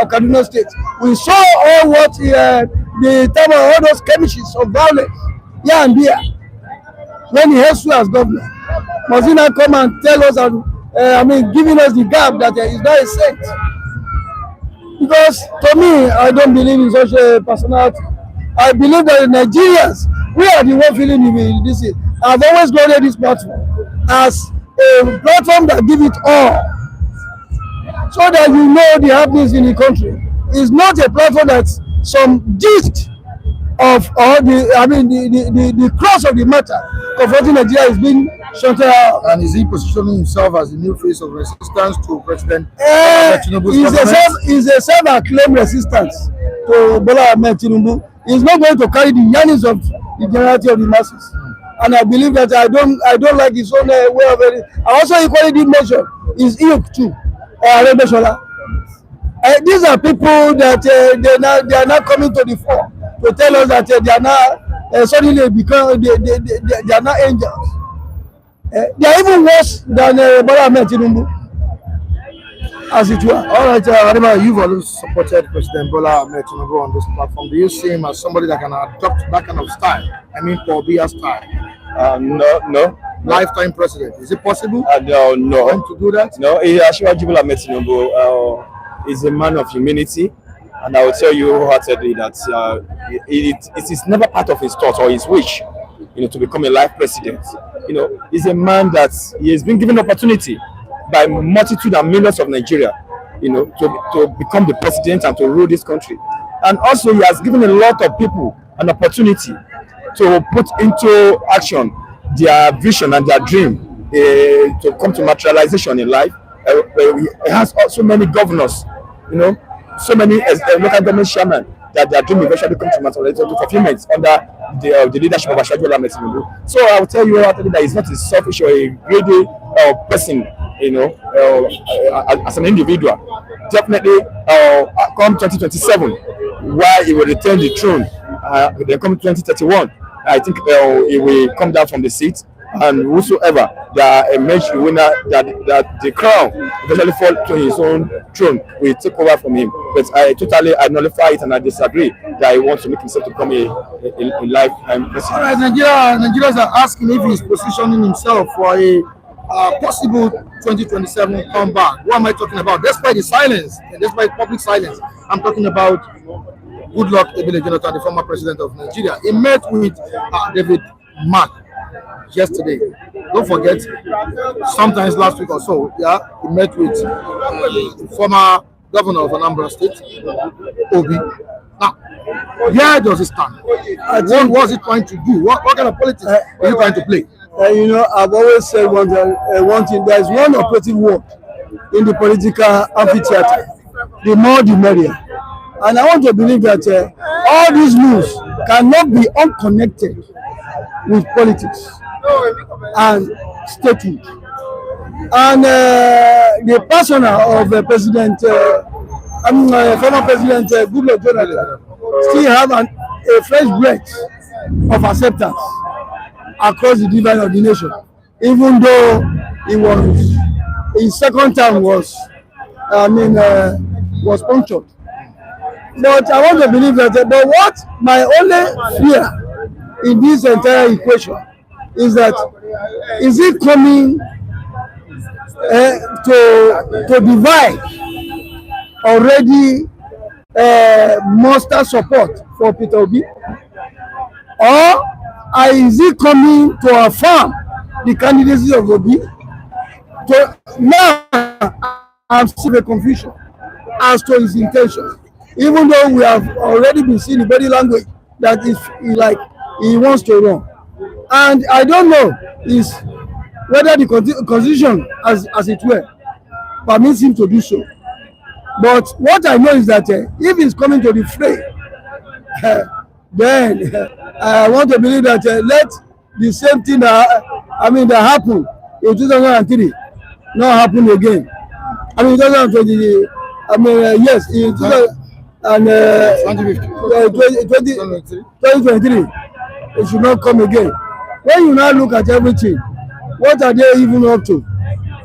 Kaduna State. We saw all what the time of all those skirmishes of violence here and there when he has as governor. Must he not come and tell us and giving us the gap that he's not a saint? Because to me, I don't believe in such a personality. I believe that the Nigerians, we are the one feeling this. I've always lauded this platform as a platform that give it all, so that you know the happenings in the country. It's not a platform that's some gist of the cross of the matter confronting Nigeria is being shunted out.
And is he positioning himself as the new face of resistance to President Tinubu's government?
He's a self-acclaimed resistance to Bola Ahmed Tinubu. He's not going to carry the yearnings of the generality of the masses. and I believe that I don't like his own way of it. I also equally did mention his ilk too, Arebeshola. These are people that they are not coming to the fore to tell us that they are not suddenly become they are not angels. They are even worse than Bola Ahmed Tinubu, as it were.
All right, Adema, you've always supported President Bola Ahmed Tinubu on this platform. Do you see him as somebody that can adopt that kind of style? I mean, for Biya style.
No.
Lifetime president. Is it possible?
No.
To do that?
No, Asiwaju Bola Ahmed Tinubu is a man of humility, and I will tell you wholeheartedly that it is never part of his thought or his wish, to become a life president. He's a man that he has been given opportunity by multitude and millions of Nigeria, to become the president and to rule this country. And also he has given a lot of people an opportunity to put into action their vision and their dream to come to materialization in life. He has also many governors, so many local government chairmen that their dream eventually come to materialization, to fulfillment under the leadership of Asiwaju Bola Ahmed Tinubu. So I will tell you that he's not a selfish or a greedy person, as an individual. Definitely, come 2027, while he will return the throne, then come 2031, I think he will come down from the seat, and whosoever that emerged the winner, that the crown eventually fall to his own throne, will take over from him. But I totally nullify it, and I disagree that he wants to make himself to become a lifetime president.
All right, Nigerians are asking if he's positioning himself for a possible 2027 comeback. What am I talking about? Despite the silence, and despite public silence, I'm talking about Goodluck Jonathan, the former president of Nigeria. He met with David Mark yesterday. Don't forget, sometimes last week or so, he met with the former governor of Anambra State, Obi. Now, where does it stand? What was it trying to do? What kind of politics is it trying to play?
I've always said one thing. There is one operative word in the political amphitheater: the more, the merrier. And I want to believe that all these moves cannot be unconnected with politics and statehood. And the persona of President, former President Goodluck Jonathan, still have a fresh breath of acceptance across the divine of the nation, even though his second term was punctured. But I want to believe that. But what my only fear in this entire equation is that is it coming to divide already muster support for Peter Obi, or is it coming to affirm the candidacy of Obi? Now I'm still a confusion as to his intentions, even though we have already been seeing the body language that is like he wants to run. And I don't know whether the constitution, as it were, permits him to do so. But what I know is that if he's coming to the fray, then I want to believe that let the same thing that happened in 2003 not happen again. I mean, 2020. Yes, in 2023, it should not come again. When you now look at everything, what are they even up to?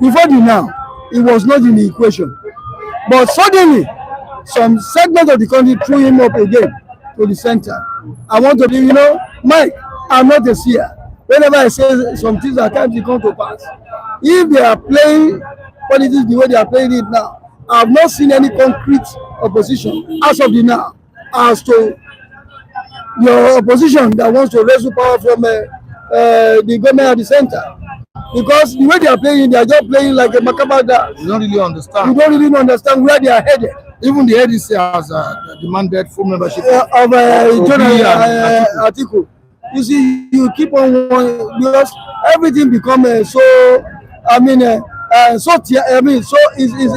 Before the now, it was not in the equation. But suddenly, some segment of the country threw him up again to the center. I want to be, Mike, I'm not a seer. Whenever I say some things at times, they come to pass. If they are playing politics the way they are playing it now, I have not seen any concrete opposition as of the now as to your opposition that wants to wrestle power from the government at the center. Because the way they are playing, they are just playing like a macabre dance.
You don't really understand.
You don't really understand where they are headed.
Even the ADC has demanded full membership
of Atiku. You see, you keep on because everything becomes so it's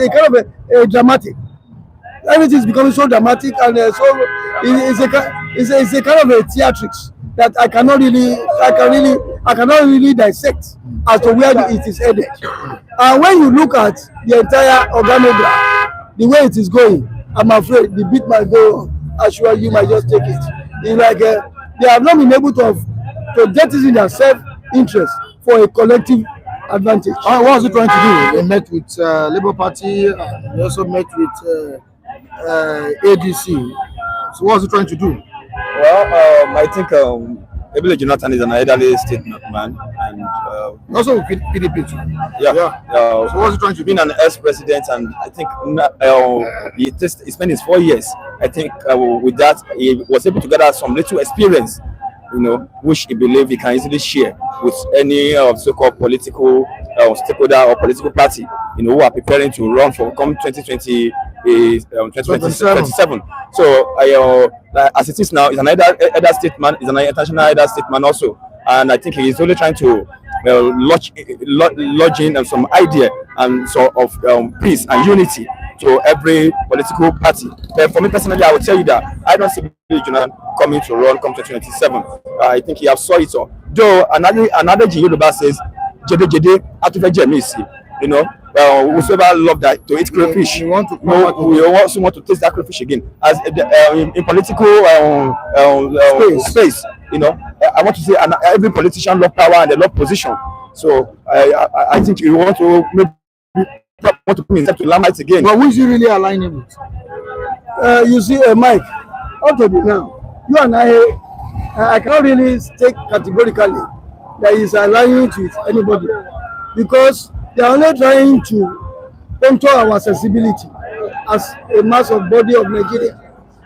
a kind of a dramatic. Everything is becoming so dramatic, and it's a kind of a theatrics that I can I cannot really dissect as to where it is headed. And when you look at the entire organogram, the way it is going, I'm afraid the beat might go on. As sure you might just take it. It's like they have not been able to jettison their self-interest for a collective advantage.
What was he trying to do? They met with Labour Party. They also met with ADC. So what was he trying to do?
Well, I think Goodluck Jonathan is an elderly statesman, and
Also with PDP too.
yeah.
So what was he trying to do?
Being an ex-president, and I think he spent his 4 years. I think with that he was able to gather some little experience, which he believed he can easily share with any so-called political stakeholder or political party, who are preparing to run for come 2027. So as it is now, he's an elder statesman, he's an international elder statesman also, and I think he is only trying to lodge in some idea and sort of peace and unity to every political party. But for me personally, I will tell you that I don't see Jonathan coming to run come 2027. I think he have saw it all. Though another Yoruba says, "Jede jede atufe jemisi," whosoever love that to eat crayfish, we also want to taste that crayfish again. As in political space, I want to say, every politician love power and they love position. So I think you want to put himself to limelight again.
But who is he really aligning with?
You see, Mike, up to now, you and I cannot really state categorically that he's aligning with anybody, because they are only trying to control our sensibility as a mass of body of Nigeria.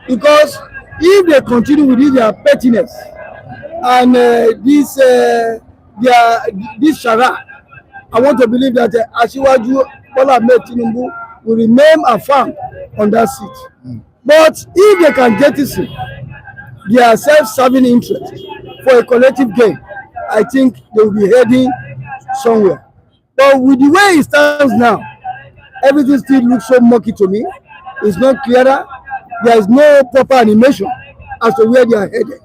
Because if they continue with their pettiness and this charade, I want to believe that Asiwaju Bola Ahmed Tinubu will remain affirmed on that seat. But if they can jettison their self-serving interest for a collective gain, I think they will be heading somewhere. But with the way it stands now, everything still looks so murky to me. It's not clearer. There is no proper animation as to where they are headed.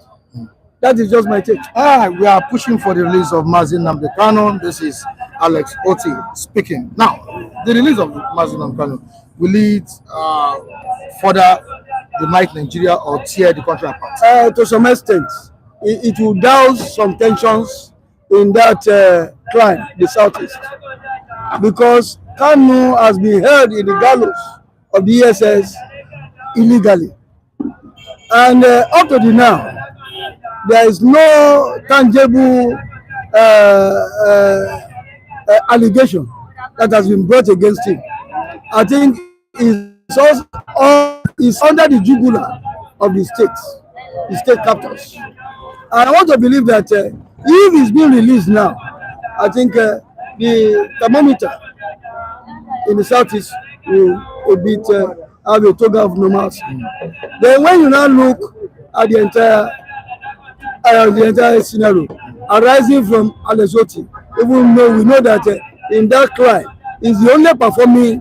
That is just my take.
We are pushing for the release of Nnamdi Kanu. This is Alex Otti speaking. Now, the release of Nnamdi Kanu, will it further unite Nigeria or tear the country apart?
To some extent, it will douse some tensions in that climb, the southeast, because Kanu has been held in the gallows of the ESS illegally, and up to now, there is no tangible allegation that has been brought against him. I think it's under the jugular of the state captors. And I want to believe that if he's being released now, I think the thermometer in the southeast will a bit have a toga of normalcy. Then when you now look at the entire scenario arising from Alex Otti, even though we know that in that climb is the only performing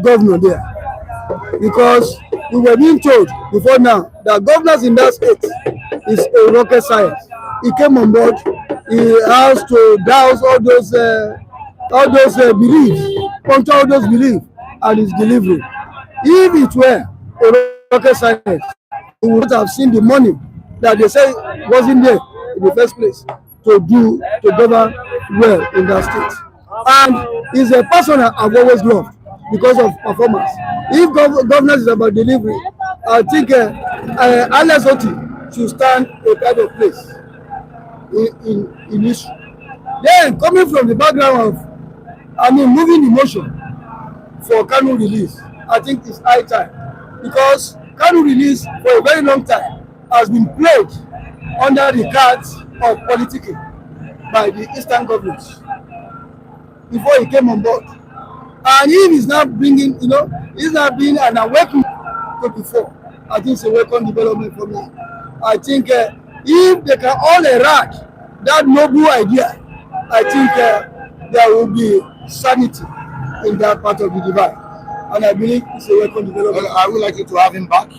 governor there, because we were being told before now that governors in that state is a rocket science. He came on board, he has to douse all those beliefs, puncture all those beliefs, and his delivery. If it were a rocket science, we would not have seen the money that they say wasn't there in the first place to govern well in that state. And he's a person I've always loved because of performance. If governance is about delivery, I think Alex Otti should stand a kind of place in history. Then coming from the background of, moving emotion for Kanu release, I think it's high time, because Kanu release for a very long time has been played under the cards of politicking by the Eastern governments before he came on board. And if he's not bringing, he's not being an awakening to before, I think it's a welcome development for me. I think if they can all eradicate that noble idea, I think there will be sanity in that part of the divide. And I believe it's a welcome development.
I would like you to have him back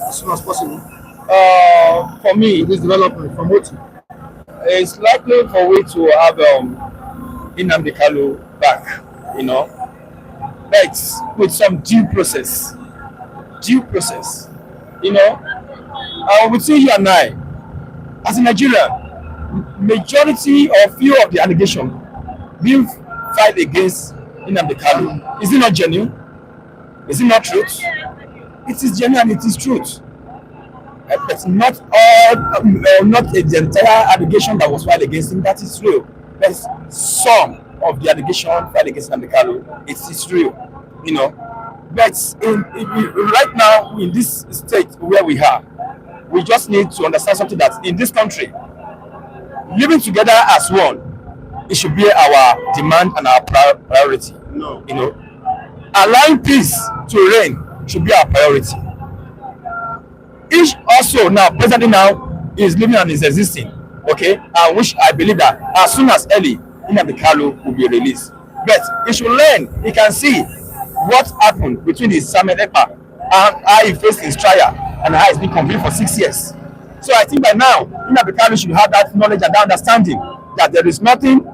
as soon as possible.
For me,
This development from Otti.
it's likely for we to have Nnamdi Kanu back, but with some due process. Between you and I, as a Nigerian, majority or few of the allegations being filed against Nnamdi Kanu, is it not genuine? Is it not truth? It is genuine, it is truth. But not all, not the entire allegation that was filed against him that is real. There's some of the allegation filed against Nnamdi Kanu, it is real, But right now, in this state where we are, we just need to understand something that in this country, living together as one, it should be our demand and our priority. Allowing peace to reign should be our priority. Each also now, presently now, is living and is existing, okay? And which I believe that as soon as early, Nnamdi Kanu will be released. But he should learn, he can see what happened between the Samuel Ekpa and how he faced his trial and how he's been convicted for 6 years. So I think by now, Nnamdi Kanu should have that knowledge and that understanding that there is nothing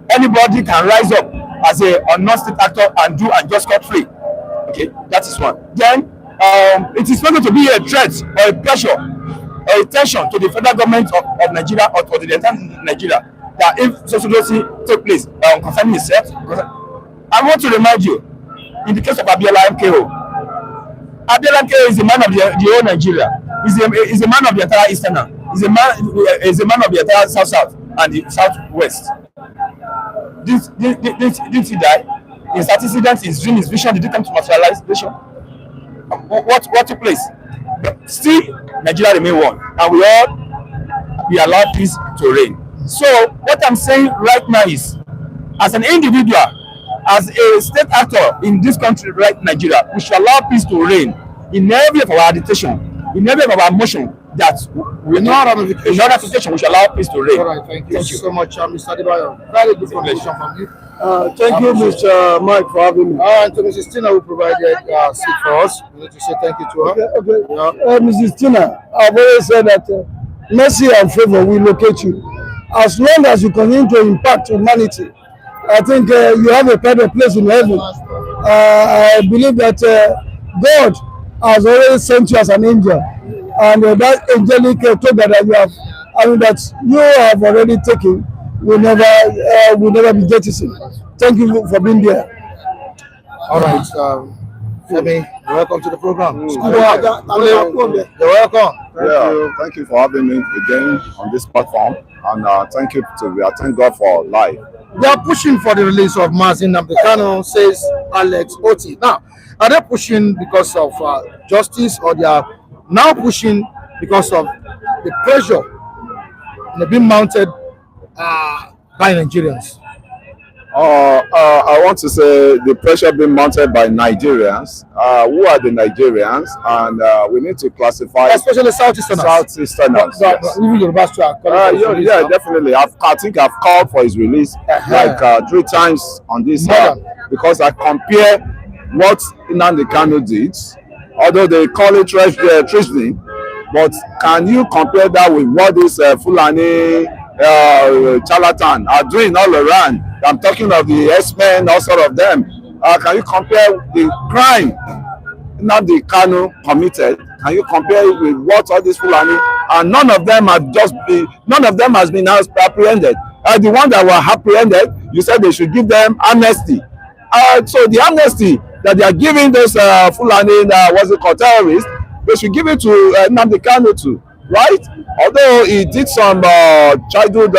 anybody can rise up as a non-state actor and do and just got free. Okay, that is one. Then it is not going to be a threat or a pressure or a tension to the federal government of Nigeria or to the entire Nigeria that if sociology take place concerning himself. I want to remind you, in the case of Abiola MKO is a man of the whole Nigeria. He's a man of the entire Eastern. He's a man of the entire South and the Southwest. Did he die? His antecedents, his dream, his vision, did it come to materialization? What took place? Still, Nigeria remain one, and we allow peace to reign. So what I'm saying right now is, as an individual, as a state actor in this country, right, Nigeria, we should allow peace to reign in every of our agitation, in every of our motion. That we know in order to we should allow peace to reign.
All right, thank you so much, Mr. Adebayo. Very good contribution from you.
Thank you, Mr. Mike, for having me.
And to Mrs. Tina, who provided seat for us. We need to say thank you to her.
Okay. Mrs. Tina, I've always said that mercy and favor will locate you. As long as you continue to impact humanity, I think you have a better place in heaven. I believe that God has already sent you as an angel. And that angelic token that you have already taken will never be jettisoned. Thank you for being there.
All right, Femi, welcome to the program.
You're
welcome.
Thank you for having me again on this platform, and thank God for life.
They are pushing for the release of Nnamdi Kanu, says Alex Otti. Now, are they pushing because of justice, or they are now pushing because of the pressure being mounted by Nigerians?
I want to say the pressure being mounted by Nigerians. Who are the Nigerians? And we need to classify,
especially Southeasterners.
Yeah, definitely. I think I've called for his release like 3 times on this because I compare what Nnamdi Kanu did. Although they call it treason, but can you compare that with what this Fulani charlatan are doing all around? I'm talking of the S-men, all sort of them. Can you compare the crime Nnamdi Kanu committed? Can you compare it with what all these Fulani? And none of them has been apprehended. The ones that were apprehended, you said they should give them amnesty. So the amnesty that they are giving those Fulani, terrorists, they should give it to Nnamdi Kanu too, right? Although he did some childhood,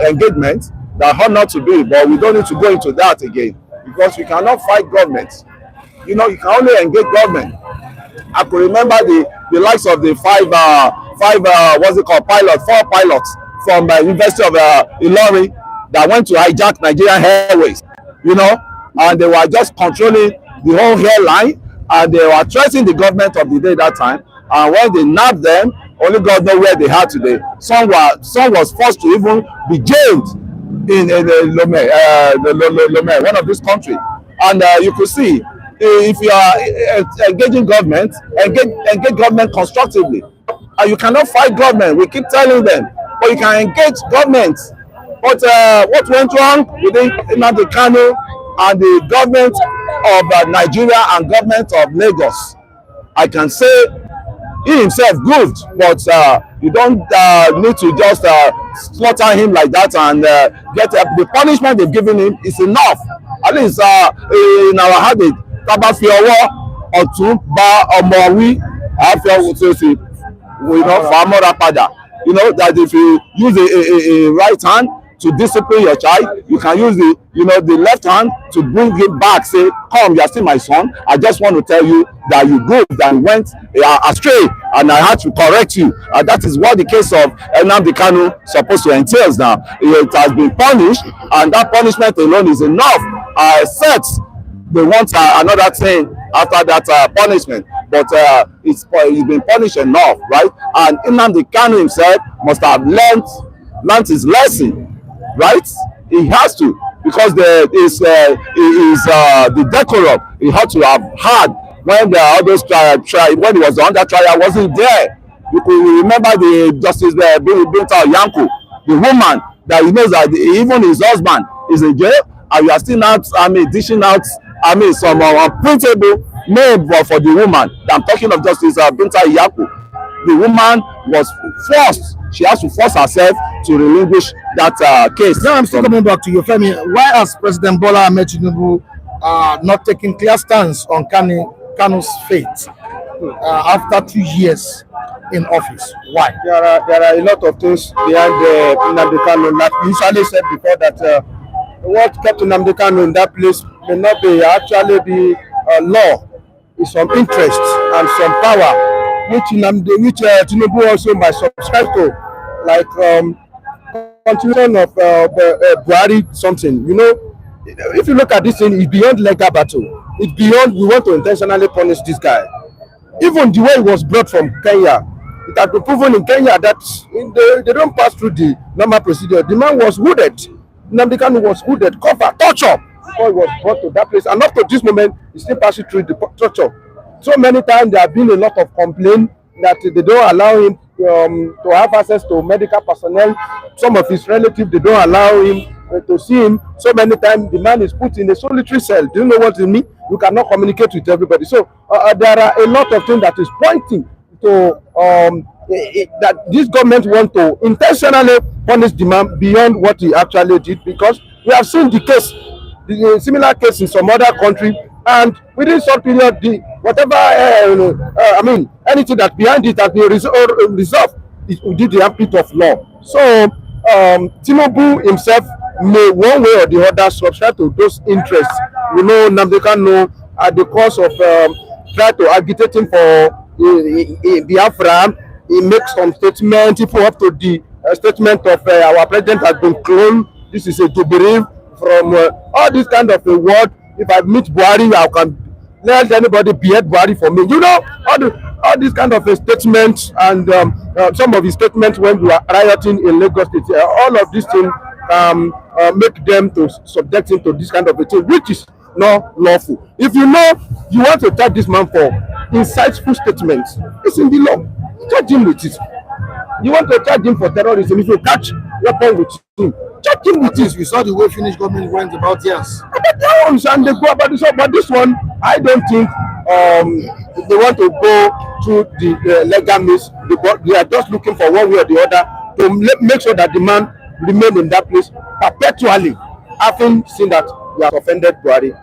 engagement that ought not to be, but we don't need to go into that again because we cannot fight government. You can only engage government. I could remember the likes of the 4 pilots from the University of Ilorin that went to hijack Nigerian Airways, and they were just controlling the whole airline, and they were threatening the government of the day that time. And when they nabbed them, only God knows where they are today. Some was forced to even be jailed in Lome, one of this country. And you could see, if you are engaging government, engage government constructively. And you cannot fight government. We keep telling them. but you can engage government. But what went wrong within Nnamdi Kanu and the government of Nigeria and government of Lagos? I can say he himself good, but you don't need to just slaughter him like that and get the punishment they've given him is enough. At least in our habit, tábà fi ọwọ́ ọ̀tún bá ọmọ wí, àfi ọwọ́ tó sì fà á mọ́ra padà. You know that if you use a right hand to discipline your child, you can use the left hand to bring him back. Say, come, you are still my son. I just want to tell you that you good and went astray, and I had to correct you. That is what the case of Nnamdi Kanu supposed to entail now. It has been punished, and that punishment alone is enough. Except they want another thing after that punishment. But it's been punished enough, right? And Nnamdi Kanu himself must have learned his lesson. Right, he has to, because the decorum he had to have had when the others trial when he was under trial wasn't there. You could remember the Justice Binta Yanko, the woman that he knows that even his husband is in jail, and you are still not dishing out some unprintable name for the woman. I'm talking of Justice Binta Yanko. The woman was forced. She has to force herself to relinquish that case.
Now I'm still coming back to you, Femi. Why has President Bola Ahmed Tinubu not taking clear stance on Kanu's fate after 2 years in office? Why?
There are a lot of things behind Nnamdi Kanu. Like you usually said before, that what kept Nnamdi Kanu in that place may not be actually the law. It's some interest and some power, which Tinubu also might subscribe to, like continuation of Buhari something. You know, if you look at this thing, it's beyond legal battle. It's beyond we want to intentionally punish this guy. Even the way he was brought from Kenya, it had been proven in Kenya that they don't pass through the normal procedure. The man was wounded. Nnamdi Kanu was wounded, covered, torture before he was brought to that place. And up to this moment, he's still passing through the torture. So many times there have been a lot of complaints that they don't allow him to have access to medical personnel. Some of his relatives, they don't allow him to see him. So many times the man is put in a solitary cell. Do you know what it means? You cannot communicate with everybody. So there are a lot of things that is pointing to that this government want to intentionally punish the man beyond what he actually did, because we have seen the case, the similar case in some other country, and within short period, anything that behind it has been resolved within the ambit of law. So Tinubu himself may one way or the other subscribe to those interests. You know, Nnamdi Kanu at the course of try to agitate him for Biafra, he makes some statement. People up to the statement of our president has been cloned. This is a jubilee from all this kind of a word. If I meet Buhari, I can let anybody behead Buhari for me. You know, all these kind of a statements, and some of his statements when we were rioting in Lagos State, all of these things make them to subject him to this kind of a thing, which is not lawful. If you know you want to charge this man for insightful statements, it's in the law. Charge him with it. You want to charge him for terrorism? If you catch weapon with him, charge him with it.
We saw the way Finnish government went about years.
But that one, and they go about this one. But this one, I don't think they want to go through the legal means. They are just looking for one way or the other to make sure that the man remain in that place perpetually, having seen that he has offended Buhari.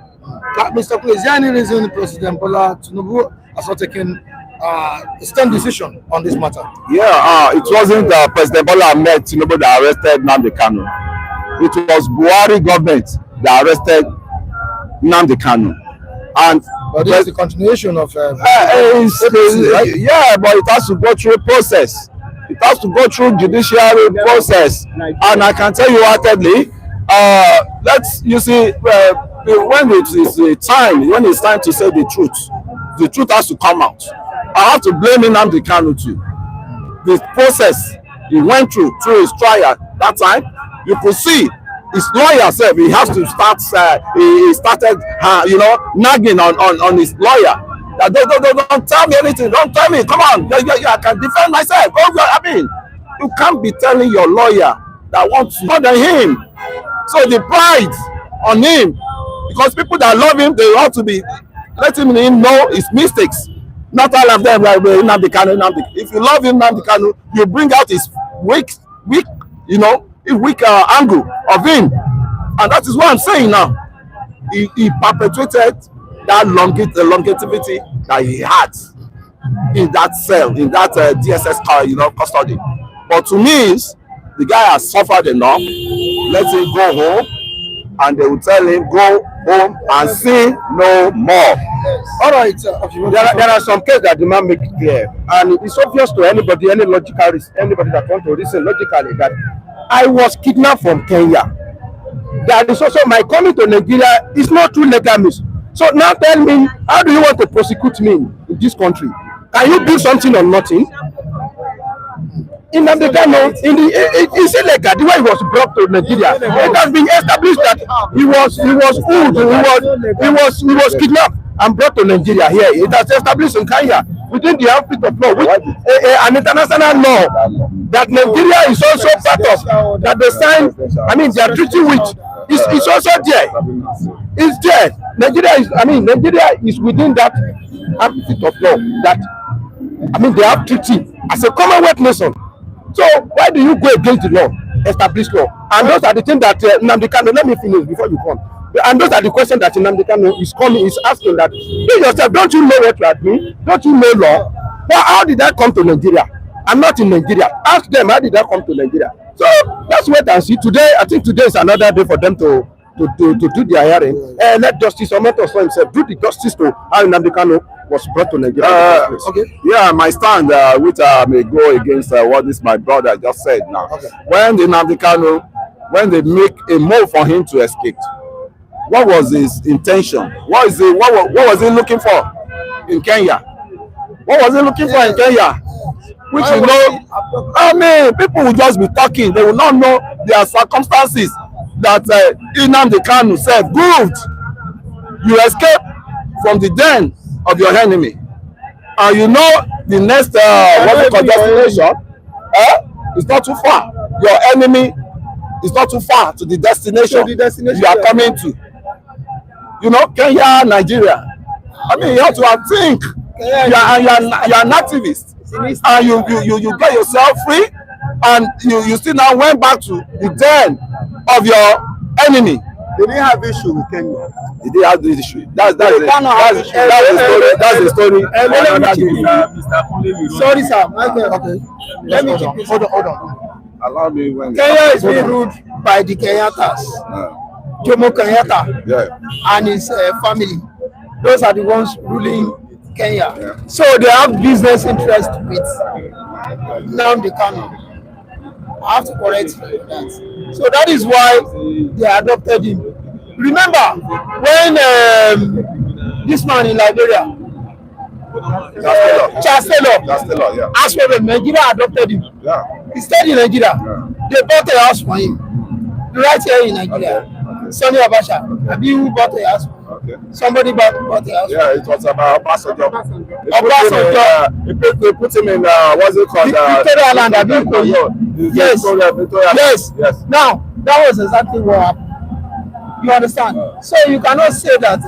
Mr. Kulu, is there any reason President Bola Tinubu has not taken a stern decision on this matter?
Yeah, it wasn't President Bola Ahmed Tinubu that arrested Nnamdi Kanu. It was Buhari government that arrested Nnamdi Kanu. And
but this is the continuation of
right?
Yeah,
but it has to go through a process. It has to go through judiciary process. And I can tell you heartedly, when it's time to say the truth has to come out. I have to blame Nnamdi Kanu too. The process he went through his trial that time, you could see his lawyer self. He has to start. He started, nagging on his lawyer. Don't tell me anything. Don't tell me. Come on, I can defend myself. You can't be telling your lawyer that wants more than him. So the pride on him, because people that love him, they ought to be letting him know his mistakes. Not all of them like Nnamdi Kanu. If you love him, Nnamdi Kanu, you bring out his weak, angle of him, and that is what I'm saying now. He perpetuated that longevity that he had in that cell, in that DSS custody. But to me, the guy has suffered enough. Let him go home, and they will tell him go home and sin no more.
All right. There are some cases that demand make it clear, and it's obvious to anybody, anybody that wants to reason logically that I was kidnapped from Kenya. That is also my coming to Nigeria is not true legal means. So now tell me, how do you want to prosecute me in this country? Can you do something or nothing? In Nnamdi Kanu, it's illegal. The way he was brought to Nigeria, it has been established that he was kidnapped and brought to Nigeria. Here, it has established in Kenya within the outfit of law, which an international law that Nigeria is also part of. That they signed, their treaty with is also there. It's there. Nigeria is within that outfit of law. That they have treaty as a Commonwealth nation. So why do you go against the law, established law? And those are the things that Nnamdi Kanu, let me finish before you come. And those are the questions that Nnamdi Kanu is asking, that you yourself, don't you know what you are doing? Don't you know law? Well, how did that come to Nigeria? I'm not in Nigeria. Ask them, how did that come to Nigeria? So let's wait and see. Today, I think today is another day for them to do their hearing. Let Justice Omoto for himself do the justice to how Nnamdi Kanu was brought to Nigeria.
Okay. Yeah, my stand, which may go against what this my brother just said now. Okay. When the Nnamdi Kanu, when they make a move for him to escape, what was his intention? What was he looking for in Kenya? What was he looking for in Kenya? Which people will just be talking. They will not know their circumstances. That Nnamdi Kanu said, good, you escape from the den of your enemy, and you know the next destination is not too far. Your enemy is not too far to the destination you are coming to. You know, Kenya, Nigeria. You have to think. You are an activist, and you get yourself free, and you still now went back to the den of your enemy.
They didn't have issue with Kenya.
They didn't have this issue. That's the story.
Sorry, sir. Okay. Let me keep this. Hold on.
Allow me when
Kenya is being ruled by the Kenyatas. Jomo Kenyatta and his family. Those are the ones ruling Kenya. Yeah. So they have business interest with Nnamdi Kanu. I have to correct that. So that is why they adopted him. Remember when this man in Liberia, Chancellor,
yeah.
asked for him, Nigeria adopted him.
Yeah.
He stayed in Nigeria. Yeah. They bought a house for him right here in Nigeria. Okay. Sonny Abacha, who bought a house? Okay. Somebody bought a house.
Yeah, it was about Obasanjo. They put him in what's it called?
Victoria Island. Yes. Now that was exactly what happened. You understand? So you cannot say that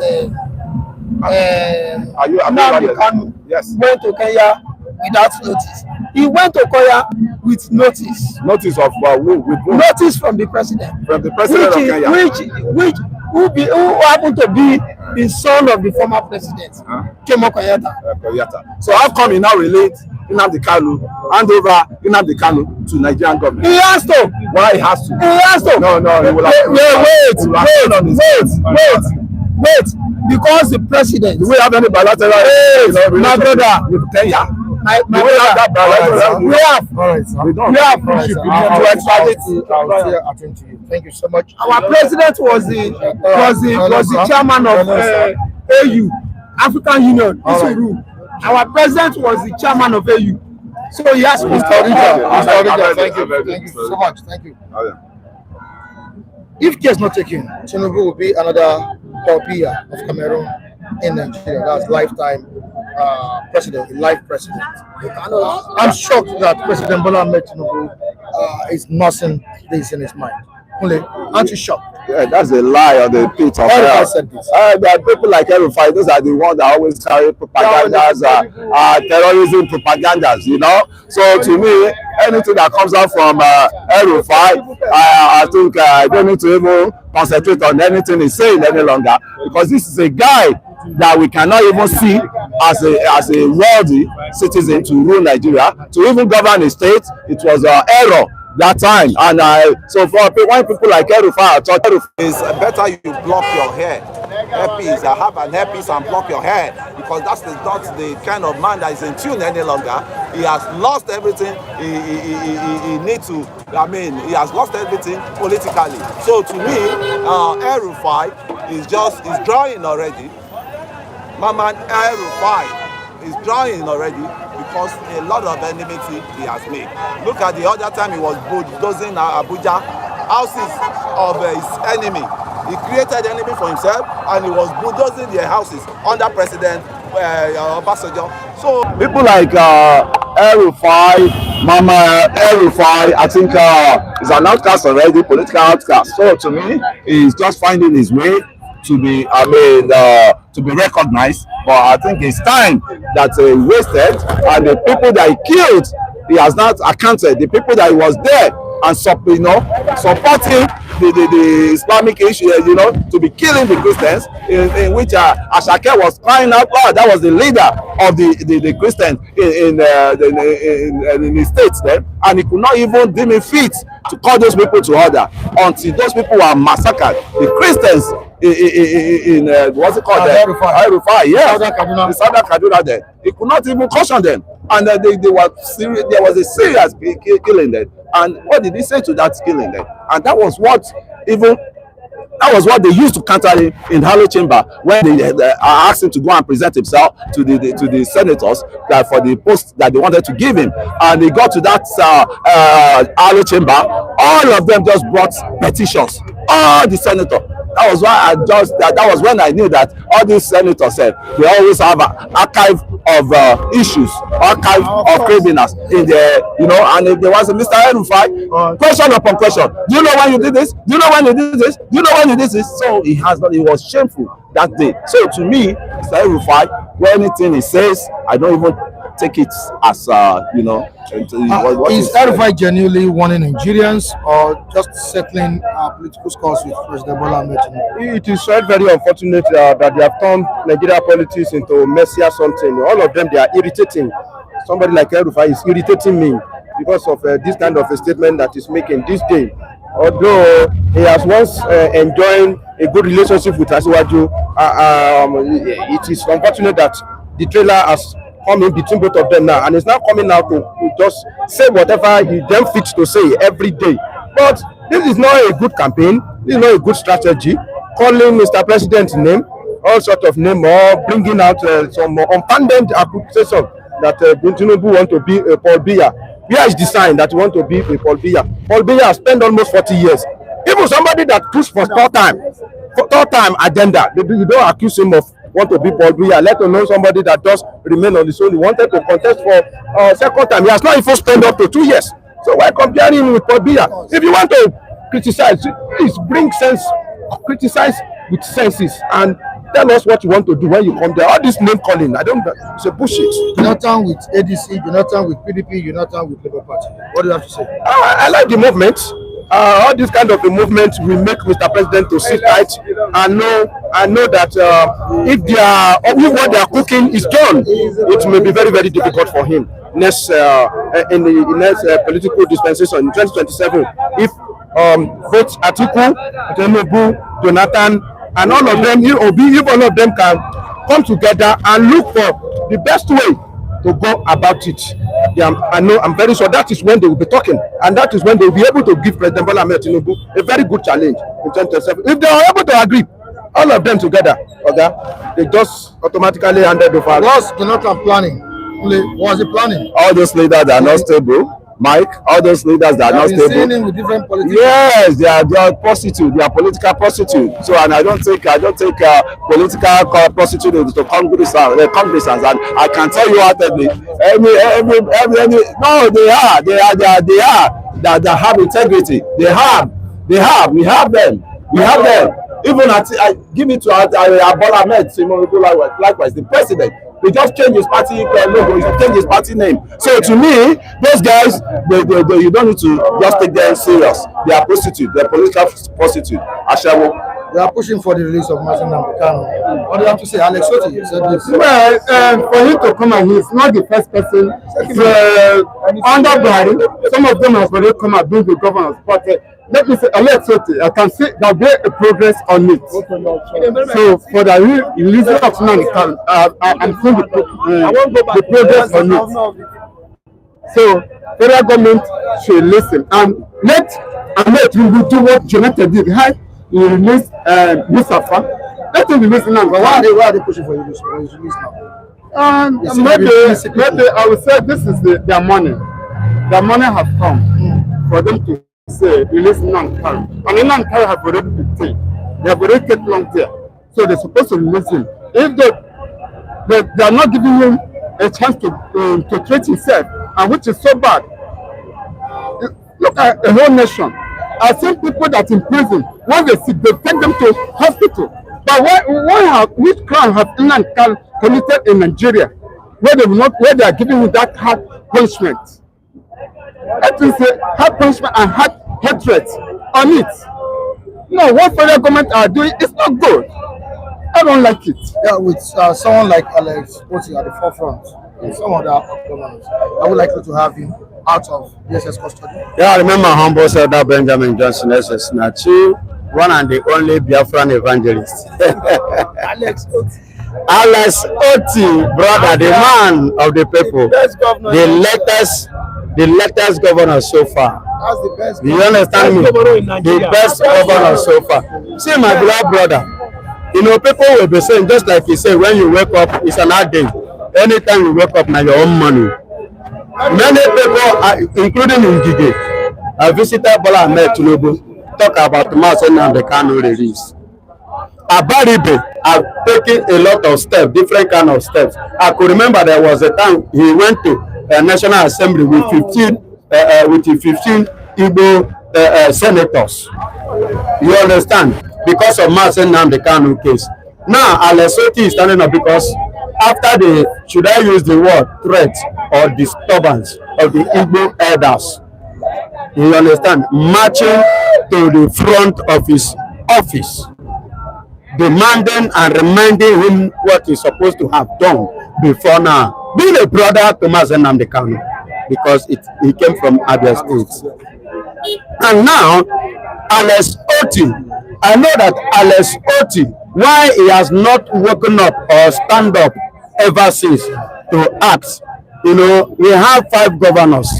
Nnamdi Kanu went to Kenya without notice. He went to Kenya with notice.
Notice of with
notice from the president.
From the president of Kenya.
Who happened to be the son of the former president, Jomo Kenyatta.
So how come he now relate Nnamdi Kanu, hand over Nnamdi Kanu to Nigerian government?
He has to.
Why he has to?
He has to.
No, he will
wait. Because the president.
Do we have any bilateral?
My brother.
With Kenya?
My brother. We have.
We don't.
We have.
To extradite.
I'll attend to you. Thank you so much. Our president was the chairman of AU, African Union. Our president was the chairman of AU. So he has to.
Thank you
so much. Thank you. If care is not taken, Tinubu will be another Biya of Cameroon in Nigeria. That's lifetime president, life president. I'm shocked that President Bola Ahmed Tinubu is nursing this in his mind. Aren't you shocked?
Yeah, that's a lie on the pit of hell. There are people like El-Rufai, those are the ones that always carry propagandas, terrorism propagandas, you know. So to me, anything that comes out from El-Rufai, I think I don't need to even concentrate on anything he's saying any longer, because this is a guy that we cannot even see as a worthy citizen to rule Nigeria, to even govern a state. It was an error that time, and so for when people like El-Rufai are talking, it's better you block your hair. Hairpiece, have an hairpiece and block your hair, because that's not the kind of man that is in tune any longer. He has lost everything. He needs to. I mean, he has lost everything politically. So to me, El-Rufai is drawing already. My man El-Rufai is drawing already, because a lot of enmity he has made. Look at the other time he was bulldozing Abuja houses of his enemy. He created enemy for himself, and he was bulldozing their houses under President Obasanjo. So people like El-Rufai, Mama El-Rufai, I think is an outcast already, political outcast. So to me, he's just finding his way to be, to be recognized. But I think it's time that he wasted, and the people that he killed, he has not accounted. The people that he was there and supporting the Islamic issue, to be killing the Christians, in which Ashake was crying out loud. That was the leader of the Christians in the states then, and he could not even deem it fit to call those people to order until those people were massacred. The Christians in what's it called? El-Rufai, yes, the Southern Kaduna there. He could not even caution them, and they were serious. There was a serious killing there. And what did he say to that killing there? And that was what they used to counter him in Harlow Chamber when they asked him to go and present himself to the senators that for the post that they wanted to give him. And he got to that Harlow Chamber. All of them just brought petitions. All the senators. That was why that was when I knew that all these senators said they always have an archive of issues, archive of criminals in there, and if there was a Mr. El-Rufai, question upon question. Do you know when you did this? Do you know when you did this? Do you know when you did this? So he was shameful that day. So to me, Mr. El-Rufai, when anything he says, I don't even take it as
is El-Rufai genuinely warning Nigerians, or just settling political scores with President Bola Ahmed Tinubu?
It is very unfortunate that they have turned Nigeria politics into messy or something. All of them, they are irritating. Somebody like El-Rufai is irritating me because of this kind of a statement that he's making this day. Although he has once enjoyed a good relationship with Asiwaju, it is unfortunate that the trailer has come in between both of them now, and it's now coming out to just say whatever he then fits to say every day. But this is not a good campaign. This is not a good strategy. Calling Mr. President's name, all sort of name, or bringing out some unfounded accusation that Tinubu want to be Paul Biya. Where is the sign that you want to be Paul Biya? Paul Biya has spent almost 40 years. Even somebody that pushed for third time agenda, you don't accuse him of want to be Paul Biya, let alone somebody that just remain on the soul. He wanted to contest for second time. He has not even spent up to 2 years. So why comparing him with Paul Biya? If you want to criticize, please bring sense, criticize with senses, and tell us what you want to do when you come there. All this name calling, it's a bullshit.
Jonathan with ADC, Jonathan with PDP, Jonathan with Labour Party. What do you have to say?
I like the movement. All this kind of a movement will make Mr. President to sit tight and know that if what they are cooking is done, it may be very, very difficult for him in the next political dispensation in 2027. If both Atiku, Tinubu, Jonathan, and all of them, if all of them can come together and look for the best way to go about it, I'm very sure that is when they will be talking, and that is when they will be able to give President Bola Ahmed Tinubu a very good challenge in 2027. If they are able to agree, all of them together, they just automatically handed over.
What's Jonathan planning? What is he planning?
All those leaders are not stable. Mike, all those leaders that are not stable.
With different politics.
Yes, they are prostitutes. They are political prostitutes. So, and I don't take political prostitutes to cognizance. And I can tell you heartedly, no, they are. that have integrity. We have them. Even I give it to Bola Ahmed Tinubu, likewise the president. They just change his party logo, he change his party name. So to me, those guys, you don't need to just take them serious. They are prostitutes, they are political prostitutes. Ashawo.
They are pushing for the release of Nnamdi Kanu. What do you have to say, Alex? Otti, you said this.
Well, for him to come and he's not the first person. Under Buhari, some of them have already come and been the governors. But let me say, Alex Otti, I can see that there is progress on it. So for the release of Nnamdi Kanu, I'm seeing the progress on it. So federal government should listen and let Tinubu do what Jonathan did. He released Mustafa. Let him release now.
But why are they pushing for his release now?
Maybe I would say this is their money. Their money has come for them to say release Nnamdi Kanu. And Nnamdi Kanu have already been taken. They have already kept long there. So they're supposed to release him. If they are not giving him a chance to treat himself, and which is so bad. Look at the whole nation. I've seen people that in prison, when they sick, they take them to hospital. But which crime have Nnamdi Kanu committed in Nigeria, where they are giving him that hard punishment? That is a hard punishment and hard hatred on it. No, what federal government are doing is not good. I don't like it.
Yeah, with someone like Alex Otti at the forefront, and some other governors, I would like you to have him out of DSS custody.
Yeah, I remember humble Elder Benjamin Johnson SS Nachi, one and the only Biafran evangelist.
Alex Otti.
Alex Otti, brother, the man of the people, the latest governor so far.
That's the best.
Do you understand me? The best governor so far. See, my beloved brother, you know, people will be saying, just like you say, when you wake up, it's an hard day. Anytime you wake up, now your own money. Many people, including Ngige, I visited Bola Ahmed Tinubu, talk about Nnamdi Kanu release. Abaribe have taken a lot of steps, different kind of steps. I could remember there was a time he went to a National Assembly with 15 Igbo senators. You understand? Because of Nnamdi Kanu case. Now, Alex Otti is standing up because after the, should I use the word, threat or disturbance of the Igbo elders, you understand, marching to the front of his office, demanding and reminding him what he's supposed to have done before now. Being a brother to Nnamdi Kanu, because he came from Abia State. And now, Alex Otti, I know that Alex Otti, why he has not woken up or stand up ever since to act. You know, we have 5 governors.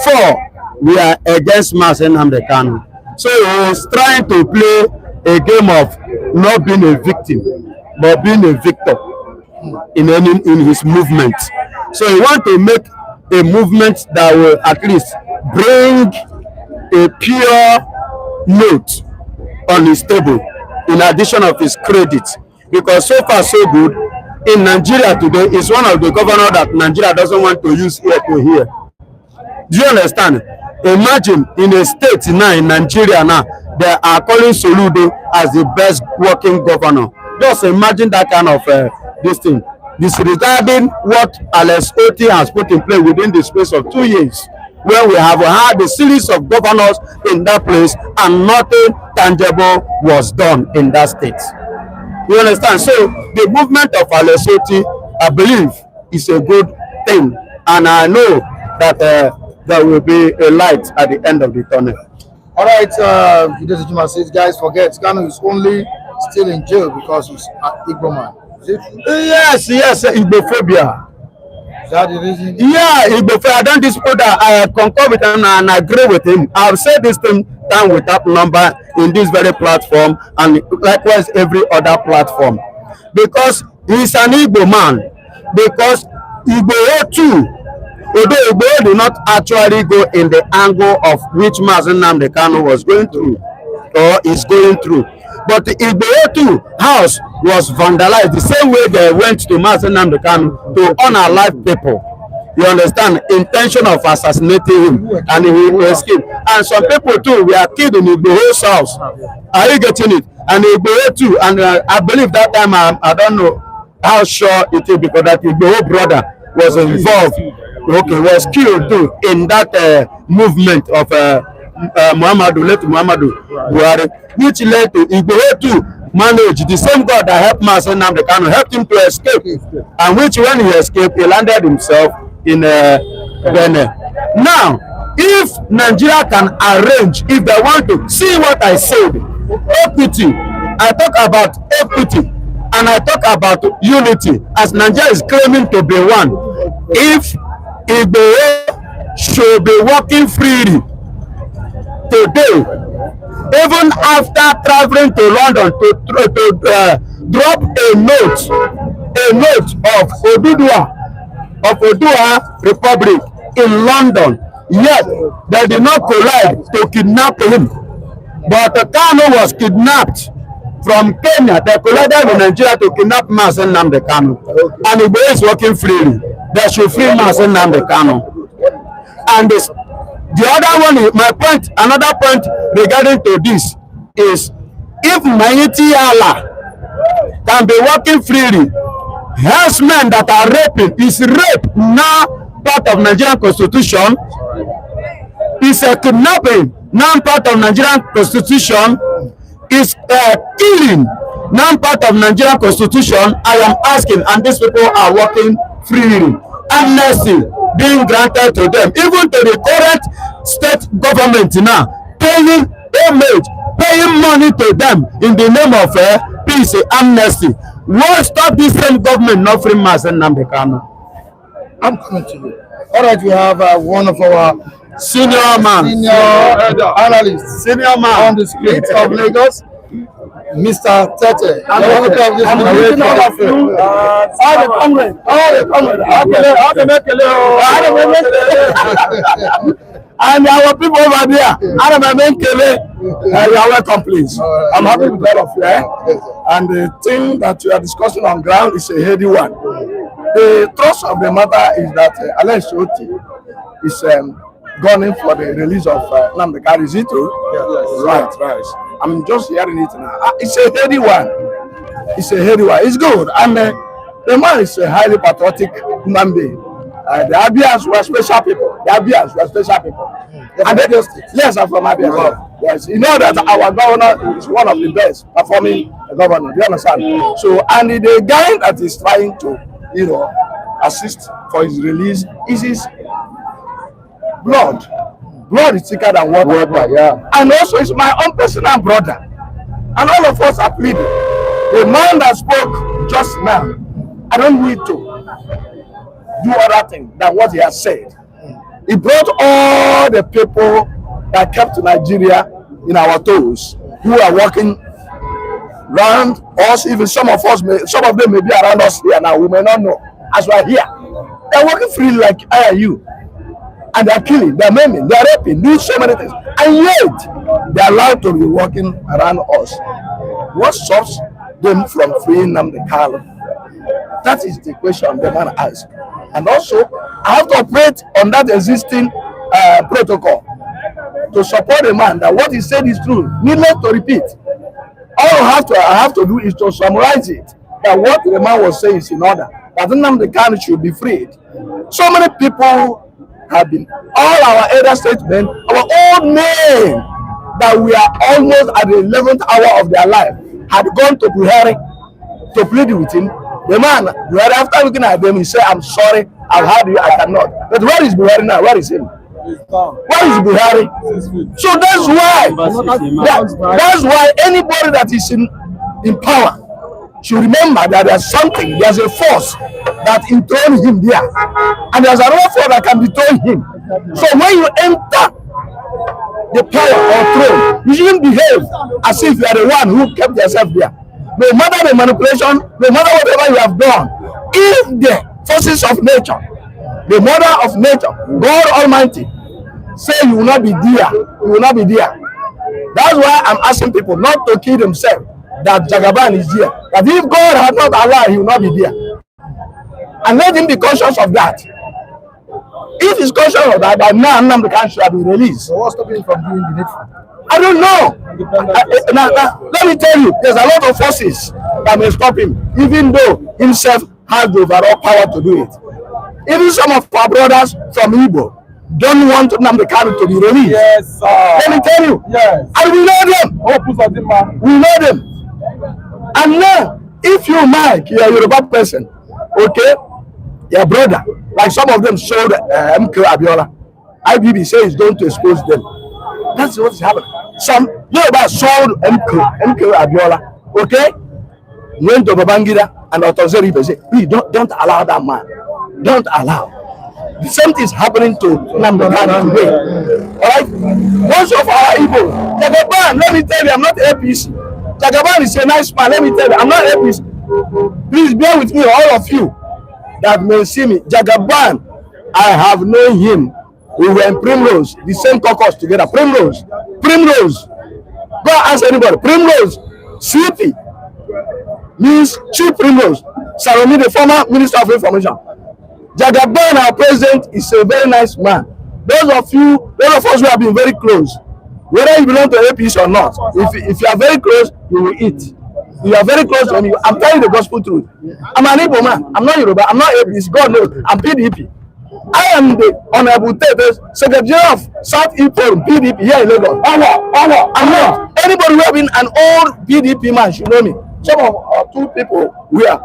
4 we are against Nnamdi Kanu. So he is trying to play a game of not being a victim, but being a victor in his movement. So he wants to make a movement that will at least bring a pure note on his table in addition of his credit, because so far so good in Nigeria today is one of the governors that Nigeria doesn't want to use ear to hear. Do you understand? Imagine in a state now in Nigeria now they are calling Soludo as the best working governor. Just imagine that kind of this thing. Disregarding what Alex Otti has put in place within the space of 2 years, when we have had a series of governors in that place and nothing tangible was done in that state. You understand? So the movement of Alex Otti, I believe, is a good thing, and I know that there will be a light at the end of the tunnel.
All right, Juma says, guys, forget Kanu is only still in jail because he's an Igbo man. Is it?
Yes, Igbophobia.
Is that the reason?
Yeah, Igbophobia. I don't dispute that. I concur with him and I agree with him. I've said this thing down without number in this very platform and likewise every other platform. Because he's an Igbo man. Because Igbo too, although Igbo did not actually go in the angle of which Nnamdi Kanu was going through or is going through. But the Igbo house was vandalized the same way they went to Nnamdi Kanu to unalive people. you understand, intention of assassinating him, and he escaped. And some people too were killed in Igboho's house. Are you getting it? And Igboho too, and I believe that time, I don't know how sure it is, because that Igboho brother was involved, okay, was killed too in that movement of late Muhammadu Buhari, which led to Igboho too manage the same God that helped Master Nnamdi Kanu helped him to escape, and which when he escaped, he landed himself in Benin. Now, if Nigeria can arrange, if they want to see what I said, equity, I talk about equity, and I talk about unity, as Nigeria is claiming to be one. If Igboho should be working freely today, even after traveling to London to drop a note of Oduduwa Republic in London, yet they did not collide to kidnap him. But Kanu was kidnapped from Kenya. They collided with Nigeria to kidnap Master Nnamdi Kanu, and Igboho is working freely. They should free Master Nnamdi Kanu. And the other one, my point, another point regarding to this is, if Mighty Allah can be working freely, herdsmen that are raping, is rape now part of Nigerian constitution? Is a kidnapping now part of Nigerian constitution? Is killing now part of Nigerian constitution? I am asking, and these people are working freely. Amnesty being granted to them, even to the current state government now, paying homage, paying money to them in the name of peace, amnesty. What stop this same government not freeing Master Nnamdi Kanu?
I'm coming to you. All right, we have one of our
senior
analysts,
senior man
on the streets of Lagos, Mr. Tete. I'm looking all of you. All the comrades.
And our people over there, you are welcome, please. I'm happy with all of you. And the thing that you are discussing on ground is a heady one. The thrust of the matter is that Otti is gunning for the release of Nnamdi Kanu. Is it true? Yes. Right. I'm just hearing it now. It's a heady one. It's good. And the man is a highly patriotic human being. The Abiyas were special people. And yes, I'm from Abia. Yes, you know that our governor is one of the best performing governors. Do you understand? So, and the guy that is trying to, assist for his release is his blood. Blood is thicker than water. Yeah. And also, it's my own personal brother. And all of us are pleading. The man that spoke just now, I don't need to do other thing than what he has said. He brought all the people that kept Nigeria in our toes, who are working around us. Even some of them may be around us here now. We may not know. As we are here, they're working freely like I and you, and they're killing, they're maiming, they're raping, doing so many things, and yet they're allowed to be working around us. What stops them from freeing Nnamdi Kanu? That is the question the man asked. And also, I have to operate on that existing protocol to support the man that what he said is true. Needless to repeat. All I have to do is to summarize it, that what the man was saying is in order, that Nnamdi Kanu should be freed. So many people have been, all our elder statesmen, our old men, that we are almost at the 11th hour of their life, had gone to Buhari to plead with him. The man, Buhari, after looking at them, he said, I'm sorry, I've had you, I cannot. But where is Buhari now? Where is him? Where is Buhari? So that's why anybody that is in power should remember that there's something, there's a force that enthroned him there. And there's another force that can dethrone him. So when you enter the power or throne, you shouldn't behave as if you are the one who kept yourself there. No matter the manipulation, no matter whatever you have done, if the forces of nature, the mother of nature, God Almighty, say you will not be there, you will not be there. That's why I'm asking people not to kill themselves, that Jagaban is there. That if God had not allowed, he will not be there. And let him be conscious of that.
If it's conscious of that, by now Nnamdi Kanu should have been released.
So what's stopping him from doing the needful?
I don't know. Now, let me tell you, there's a lot of forces that may stop him, even though himself has the overall power to do it. Even some of our brothers from Igbo don't want Nnamdi Kanu to be released.
Yes, sir.
Let me tell you.
Yes.
And we know them.
Oh, put something, man.
We know them. And now, if you, Mike, you're a Yoruba person, okay, your brother, like some of them sold MK Abiola, IBB says he's going to expose them. That's what's happening. Some Yoruba sold MK Abiola, okay, went to Babangida and Otozeri say, please don't allow that man. Don't allow. The same thing is happening to Nnamdi Kanu today. All right? Most of our Igbo, Jagaban, let me tell you, I'm not APC. Jagaban is a nice man, let me tell you, I'm not APC. Please bear with me, all of you that may see me. Jagaban, I have known him. We were in Primrose, the same caucus together. Primrose. Go ask anybody. Primrose, CP, means Chief Primrose. Salome, the former Minister of Information. Jagaban, our president, is a very nice man. Those of us who have been very close, whether you belong to APC or not, if you are very close, you will eat. You are very close to me. I'm telling you the gospel truth. I'm an Igbo man. I'm not Yoruba. I'm not APC. God knows. I'm PDP. I am the Honorable Secretary of South East Forum, PDP, here in Lagos. I'm not. Anybody who have been an old PDP man should know me. Some of our two people here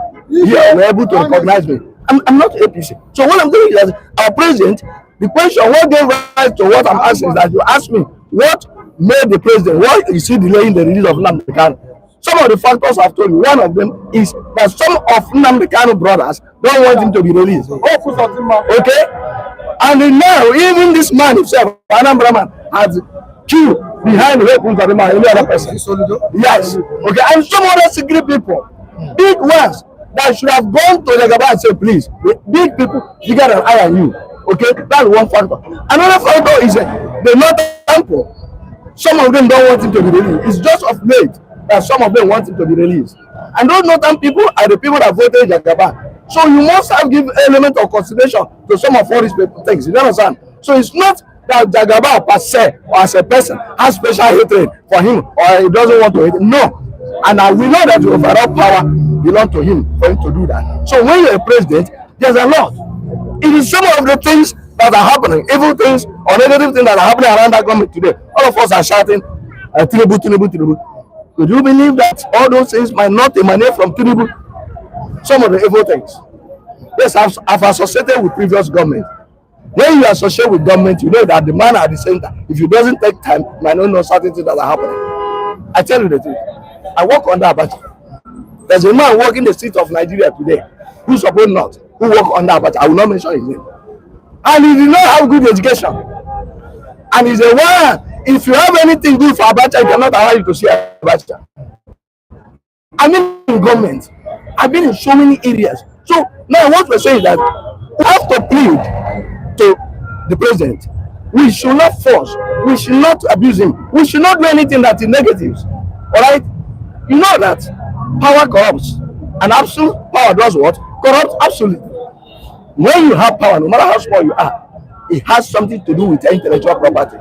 were able to recognize me. I'm not APC. So what I'm doing is, our president, the question, what gave rise to what I'm asking is that you ask me, what made the president, why is he delaying the release of Nnamdi Kanu? Some of the factors I've told you, one of them is that some of Nnamdi Kanu brothers don't want him to be released. Okay? And now, even this man himself, Anambra man, has queue behind any other person. Yes. Okay. And some other secret people, big ones, that should have gone to the Gaba and say, please, big people bigger than I and you. Okay? That's one factor. Another factor is the Northern Temple. Some of them don't want him to be released. It's just of late that some of them want him to be released. And those Northern people are the people that voted Jagaba. So you must have given element of consideration to some of all these things. You understand? So it's not that Jagaba per se or as a person has special hatred for him or he doesn't want to hate him. No. And we know that the overall power belongs to him for him to do that. So when you're a president, there's a lot. It is some of the things that are happening, evil things or negative things that are happening around that government today. All of us are shouting, Tinubu, Tinubu, Tinubu. Could you believe that all those things might not emanate from Tinubu? Some of the evil things. Yes, I've associated with previous government. When you associate with government, you know that the man at the center, if it doesn't take time, you might not know certain things that are happening. I tell you the truth. I work under Abacha. There's a man working the street of Nigeria today who suppose not, who work under Abacha. I will not mention his name. And he did not have good education. And he's a one. If you have anything good for Abacha, he cannot allow you to see Abacha. I mean, in government, I've been in so many areas. So now what we're saying is that we have to plead to the president. We should not force. We should not abuse him. We should not do anything that is negative. All right? You know that power corrupts. And absolute power does what? Corrupts absolutely. When you have power, no matter how small you are, it has something to do with your intellectual property.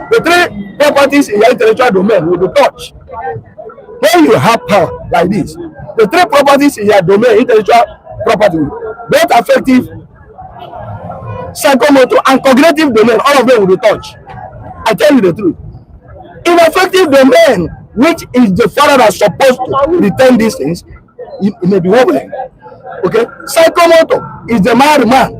The three properties in your intellectual domain will be touched. When you have power like this, the three properties in your domain, intellectual property, both affective, psychomotor, and cognitive domain, all of them will be touched. I tell you the truth. In affective domain, which is the father that's supposed to return these things, it may be wobbling. Okay? Psychomotor is the mad man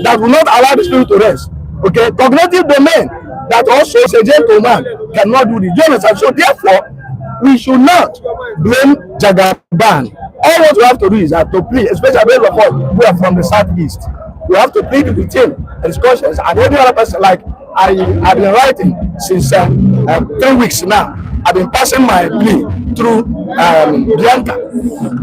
that will not allow the spirit to rest. Okay? Cognitive domain that also is a gentleman cannot do this. Do you understand? So therefore, we should not blame Jagaban. All what we have to do is that to plead, especially those of us who are from the southeast. We have to plead with him and his conscience and any other person. Like I've been writing since 3 weeks now. I've been passing my plea through Bianca.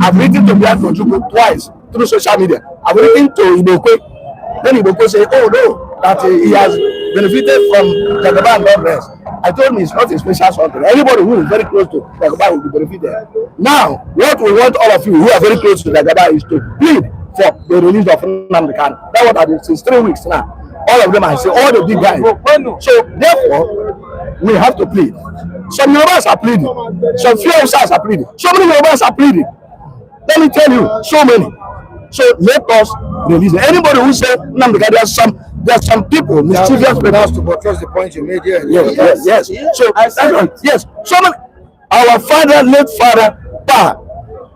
I've written to Bianca twice through social media. I've written to Ibokwe. Then Ibokwe say, oh no, that he has benefited from Jagaban and God rest. I told him it's not a special something. Anybody who is very close to Jagaban will be benefited. Now, what we want all of you who are very close to Jagaban is to plead for the release of Nnamdi Kanu. That's what I did since 3 weeks now. all of them are say all the big guys. So therefore, we have to plead. Some Yorubas are pleading. Some few officers are pleading. So many Yorubas are pleading. Let me tell you, so many. So let us release it. Anybody who said Nnamdi Kanu, there are some people, mischievous people.
To buttress the point you made here.
Yes. So that's right. Yes. So many, our father, late father, Pa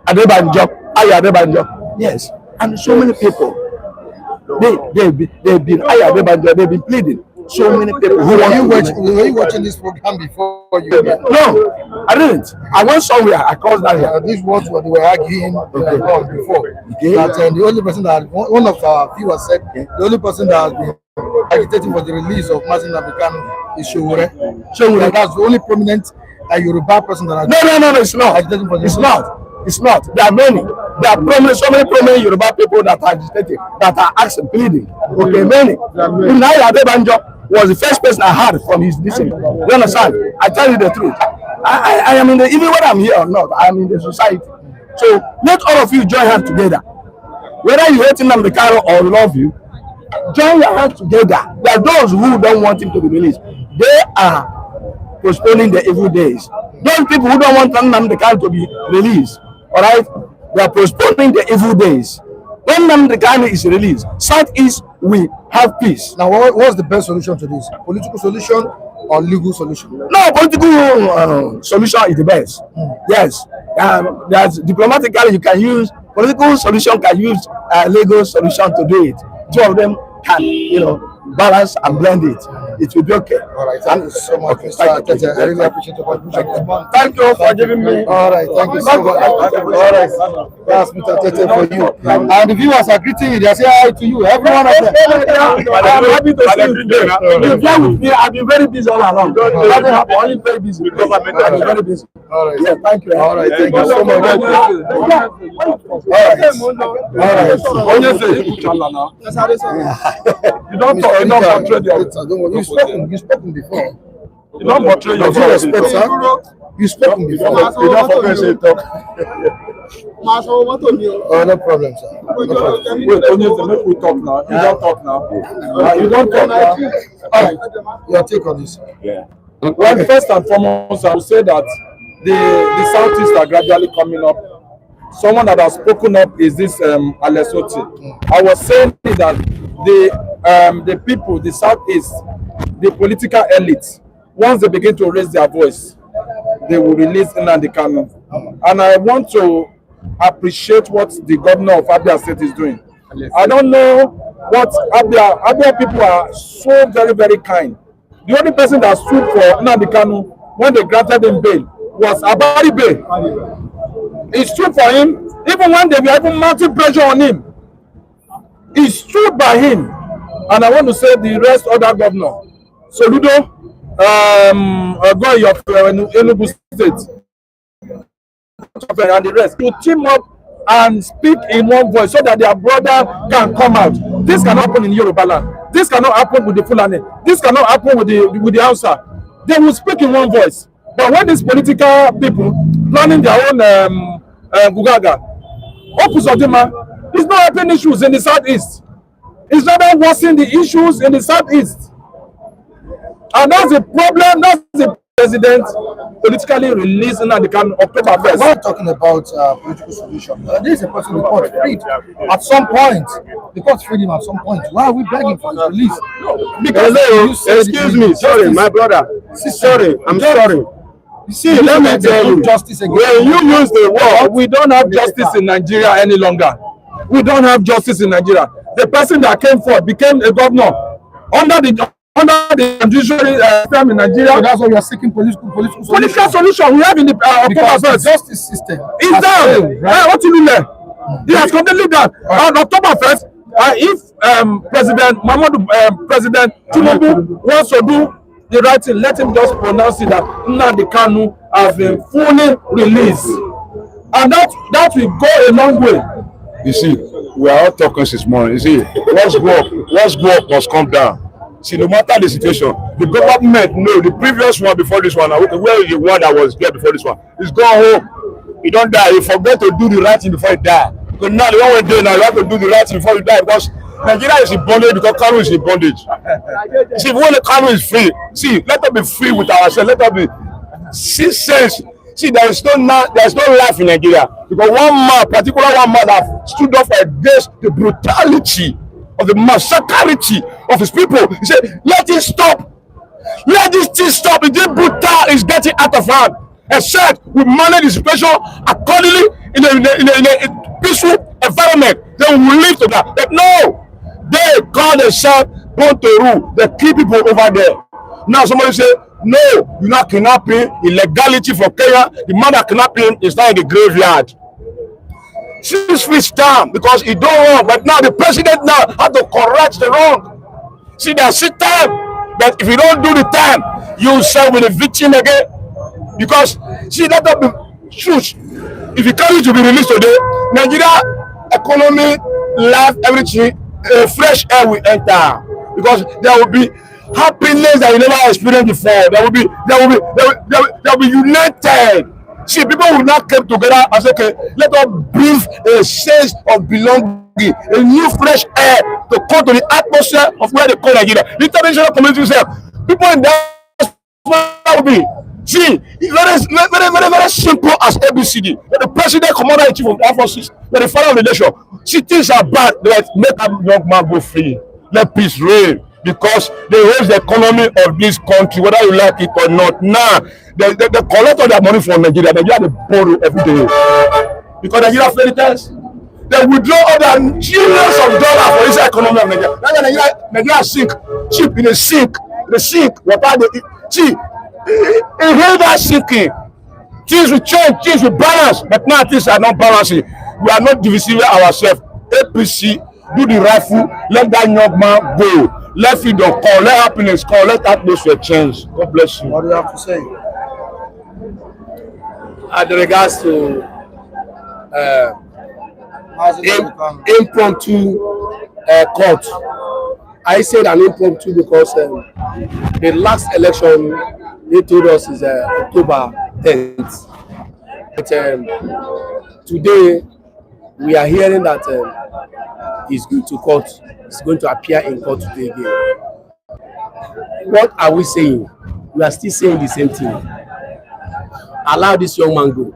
Adebanjo. Yes. And so many people. They've been pleading. So many people who
were you watching this program before you?
No, I didn't. I went somewhere. I crossed that here.
These words they were arguing before. That the only person that one of our viewers said the only person that has been agitating for the release of Nnamdi Kanu is Showore. That's the only prominent Yoruba person that has
No, it's not.
agitating for the
It's not. There are many. There are so many prominent Yoruba people that are agitating, that are asking, pleading. Okay, many. Nnamdi Adebanjo was the first person I heard from his listening. You understand? I tell you the truth. I am in the, even when I'm here or not, I am in the society. So let all of you join hands together. Whether you hate Nnamdi Kanu or love you, join your hands together. There are those who don't want him to be released. They are postponing the evil days. Those people who don't want Nnamdi Kanu to be released, all right, they are postponing the evil days. When Nnamdi Kanu is released, Southeast will have peace.
Now, what's the best solution to this? Political solution or legal solution?
No, political solution is the best. Yes, there's diplomatically you can use political solution, can use legal solution to do it. Two of them can, balance and blend it. It will be okay.
All right, thank you so much, Mr. Tete. I really appreciate your contribution.
Thank you for giving me.
All right, thank you so much. All right, that's Mr. Tete for you. And the viewers are greeting you. They say hi to you. Every one of them.
I'm happy to see you. You play with me. I've been very busy all along. I'm only very busy. I've been very busy.
All right.
Yeah, thank you.
All right, thank you so much.
You don't talk enough portray your.
You've spoken before.
You don't portray your.
Respect, sir. You've spoken before.
You don't forget to talk.
Oh, no problem, sir.
Wait, Onye, make we talk now. You don't talk now. You don't talk now.
All right. Your take on this.
Yeah. Well, first and foremost, I would say that the Southeast are gradually coming up. Someone that has spoken up is this Otti. I was saying that the people, the Southeast, the political elite, once they begin to raise their voice, they will release Nnamdi Kanu. And I want to appreciate what the governor of Abia State is doing. I don't know what Abia people are so very, very kind. The only person that stood for Nnamdi Kanu when they granted him bail was Abari Bey. He stood for him even when they were even mounting pressure on him. He stood by him. And I want to say the rest of that governor, Soludo, Goy of Enugu State, and the rest, to team up and speak in one voice so that their brother can come out. This cannot happen in Yoruba land. This cannot happen with the Fulani. This cannot happen with the Hausa. They will speak in one voice. But when these political people planning their own Gugaga, Opus Odima is not helping issues in the Southeast. It's rather worsening the issues in the Southeast. And that's the problem. That's the president politically releasing the can October 1st.
We're not talking about political solution. There is a person who got freed at some point. The court freed him at some point. Why are we begging for his release?
Because excuse me, sorry, my brother. Sorry, I'm sorry.
See,
let me tell you,
justice again.
when you use the word,
We don't have justice in Nigeria any longer. We don't have justice in Nigeria. The person that came forth became a governor under the judiciary system in Nigeria.
So that's why we are seeking political
solution we have in the
because
October
the justice system
is down. What you mean there? He has completely done. On October 1st, if President Tinubu wants to do the right thing, let him just pronounce it that Nnamdi Kanu has been fully released, and that will go a long way.
you see, we are all talking since morning. You see, let's go up must come down. See, no matter the situation, the government know the previous one before this one, where the one that was there before this one, he's gone home. He don't die. He forget to do the right thing before he die. Because now the one we're doing now, you have to do the right thing before you die. Because
Nigeria is in bondage because Kanu is in bondage. See, when the Kanu is free, see, let us be free with ourselves. Let us be see sense. See, there is no life in Nigeria because one man, particular one man, that stood up against the brutality of the massacrity of his people. He said, "Let it stop. Let this thing stop. It's brutal. It's getting out of hand. Except we manage the situation accordingly in a peaceful environment. Then we will live to that." But no, they call themselves born to rule. They kill people over there. Now somebody say, "No, you're not kidnapping. Illegality for Kenya. The man that kidnapping is now in the graveyard." 6 feet down because he don't wrong. But now the president now had to correct the wrong. See, there's still time. But if you don't do the time, you sell with the victim again. Because see, that be huge. If you carry to be released today, Nigeria economy, life, everything, fresh air will enter. Because there will be happiness that you never experienced before. There will be united. See, people will not come together and say, "Okay, let us breathe a sense of belonging, a new fresh air to come to the atmosphere of where they call Nigeria." The international community say, people in that will be. See, it's very simple as ABCD. The president, commander in chief of the Air Forces, the father of the nation. See, things are bad. Let make a young man go free. Let peace reign. Because they raise the economy of this country, whether you like it or not. Now, they collect all their money from Nigeria. Nigeria, they borrow every day. Because Nigeria failed test. They withdraw all their trillions of dollars for this economy of Nigeria. Now Nigeria sink. Cheap in a sink. The sink. Water, see, it held that sinking. Things will change, things will balance. But now things are not balancing. We are not dividing ourselves. APC, do the rifle, let that young man go. Let freedom call, let happiness call, let atmosphere change. God bless you.
What do you have to say?
As regards to impromptu court, I said an impromptu because the last election they told us is October 10th. But today we are hearing that he's going to court. He's going to appear in court today again. What are we saying? We are still saying the same thing. Allow this young man go.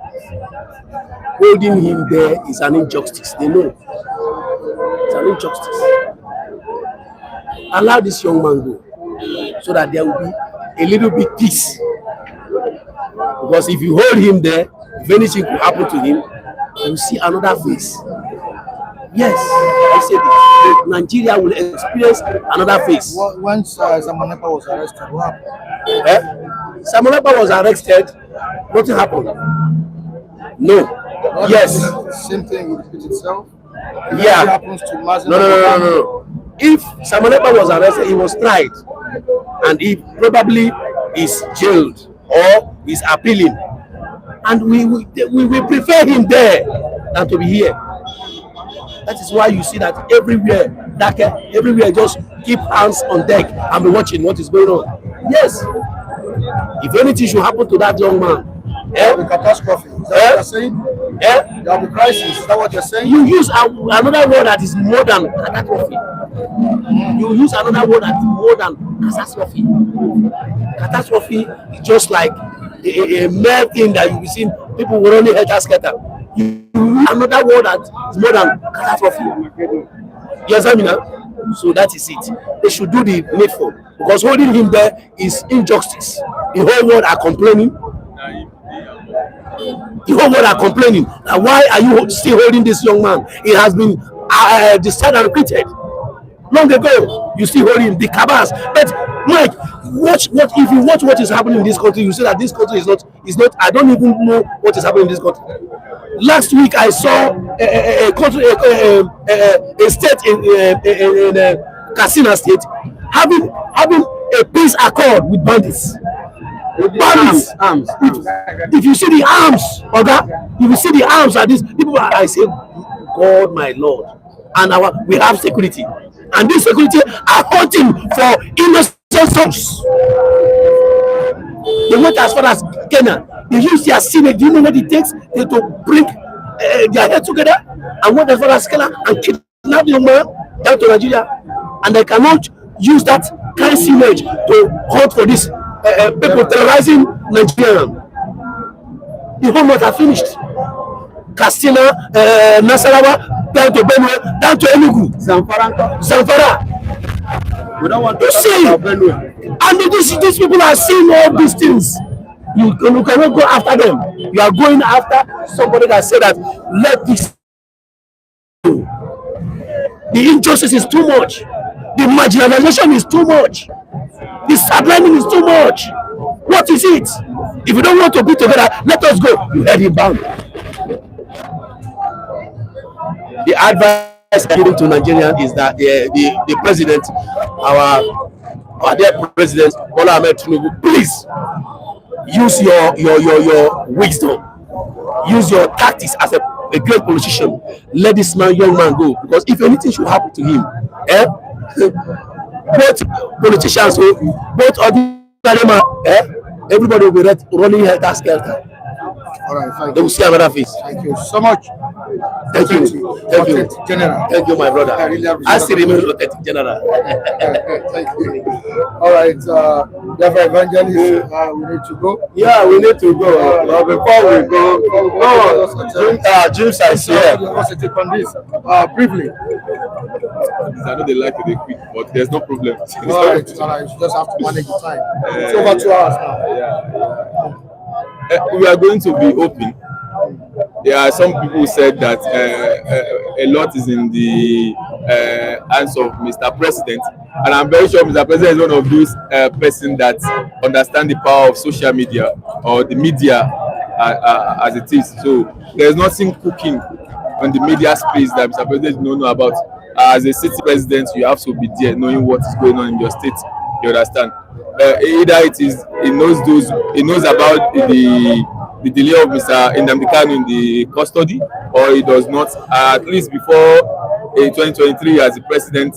Holding him there is an injustice. They know it's an injustice. Allow this young man go so that there will be a little bit peace. Because if you hold him there, if anything could happen to him, you will see another face. Yes, I said it. Nigeria will experience another phase.
Once Samonepa was arrested, what happened?
Samonepa was arrested, nothing happened. No.
What
yes.
Same thing will repeat itself?
Yeah.
What happens to Mazen?
No. If Samonepa was arrested, he was tried. And he probably is jailed or is appealing. And we prefer him there than to be here. That is why you see that everywhere just keep hands on deck and be watching what is going on. Yes. If anything should happen to that young man,
the catastrophe. Is that what you're saying? There will be crisis. Is that what you're saying?
You use another word that is more than catastrophe. You use another word that is more than catastrophe. Catastrophe is just like a mere thing that you will see people will only helter skelter. You use another word that is more than catastrophe. You understand me now? So that is it. They should do the needful because holding him there is injustice. The whole world are complaining. The whole world are complaining. Now, why are you still holding this young man? He has been decided and repeated long ago. You still hold him, the cabals. But Mike, watch what if you watch what is happening in this country, you see that this country is not. I don't even know what is happening in this country. Last week I saw a state in Kaduna State having a peace accord with bandits. Arms. If you see the arms, if you see the arms of these people, I say, God, my Lord, and we have security, and this security are hunting for innocent souls. They went as far as Kenya. They use their synergy. Do you know what it takes to bring their head together and went as far as Kenya and kidnap the young man? down to Nigeria, and they cannot use that kind image to hunt for this people terrorizing Nigeria. The whole matter finished. Katsina, Nasarawa, down to Benue, down to Enugu, Zamfara. We don't want to see, and these people are seeing all these things. You cannot go after them. You are going after somebody that said that let this. The injustice is too much. The marginalization is too much. The sidelining is too much. What is it? If you don't want to be together, let us go. You heard it bound. The advice I'm giving to Nigerians is that the president, our dear President Bola Ahmed Tinubu, please use your wisdom, use your tactics as a great politician. Let this young man go, because if anything should happen to him, both politicians, both ordinary everybody will be running helter-skelter.
All right, thank
They
you.
will see another face.
Thank you so much.
Thank you. Thank you.
General.
Thank you, my brother.
I really appreciate
I still remain protected, General.
Thank you. All right, Dr. Evangelist, we need to go.
Yeah, we need to go. But before we go, James, I see here.
What's your take on this? Briefly.
I know they like to be quick, but there's no problem.
All right. You just have to manage the time. It's over 2 hours now.
We are going to be open. There are some people who said that a lot is in the hands of Mr. President, and I'm very sure Mr. President is one of those persons that understand the power of social media or the media as it is. So there's nothing cooking on the media space that Mr. President don't know about. As a city president, you have to be there, knowing what is going on in your state. You understand? Either it is he knows about the delay of Mr. Nnamdi Kanu in the custody, or he does not. At least before 2023, as the president,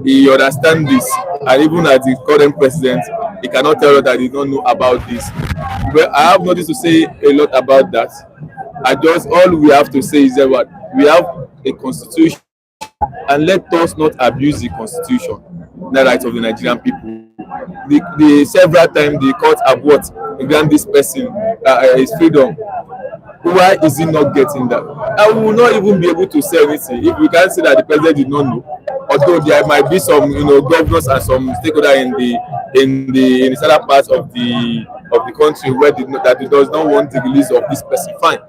he understands this, and even as the current president, he cannot tell us that he don't know about this. But I have nothing to say a lot about that. All we have to say is that we have a constitution, and let us not abuse the constitution, the rights of the Nigerian people. The several times the court have grant this person his freedom. Why is he not getting that? And we will not even be able to say anything if we can't say that the president did not know. Although there might be some, governors and some stakeholders in the southern parts of the country where that does not want the release of this person. Fine,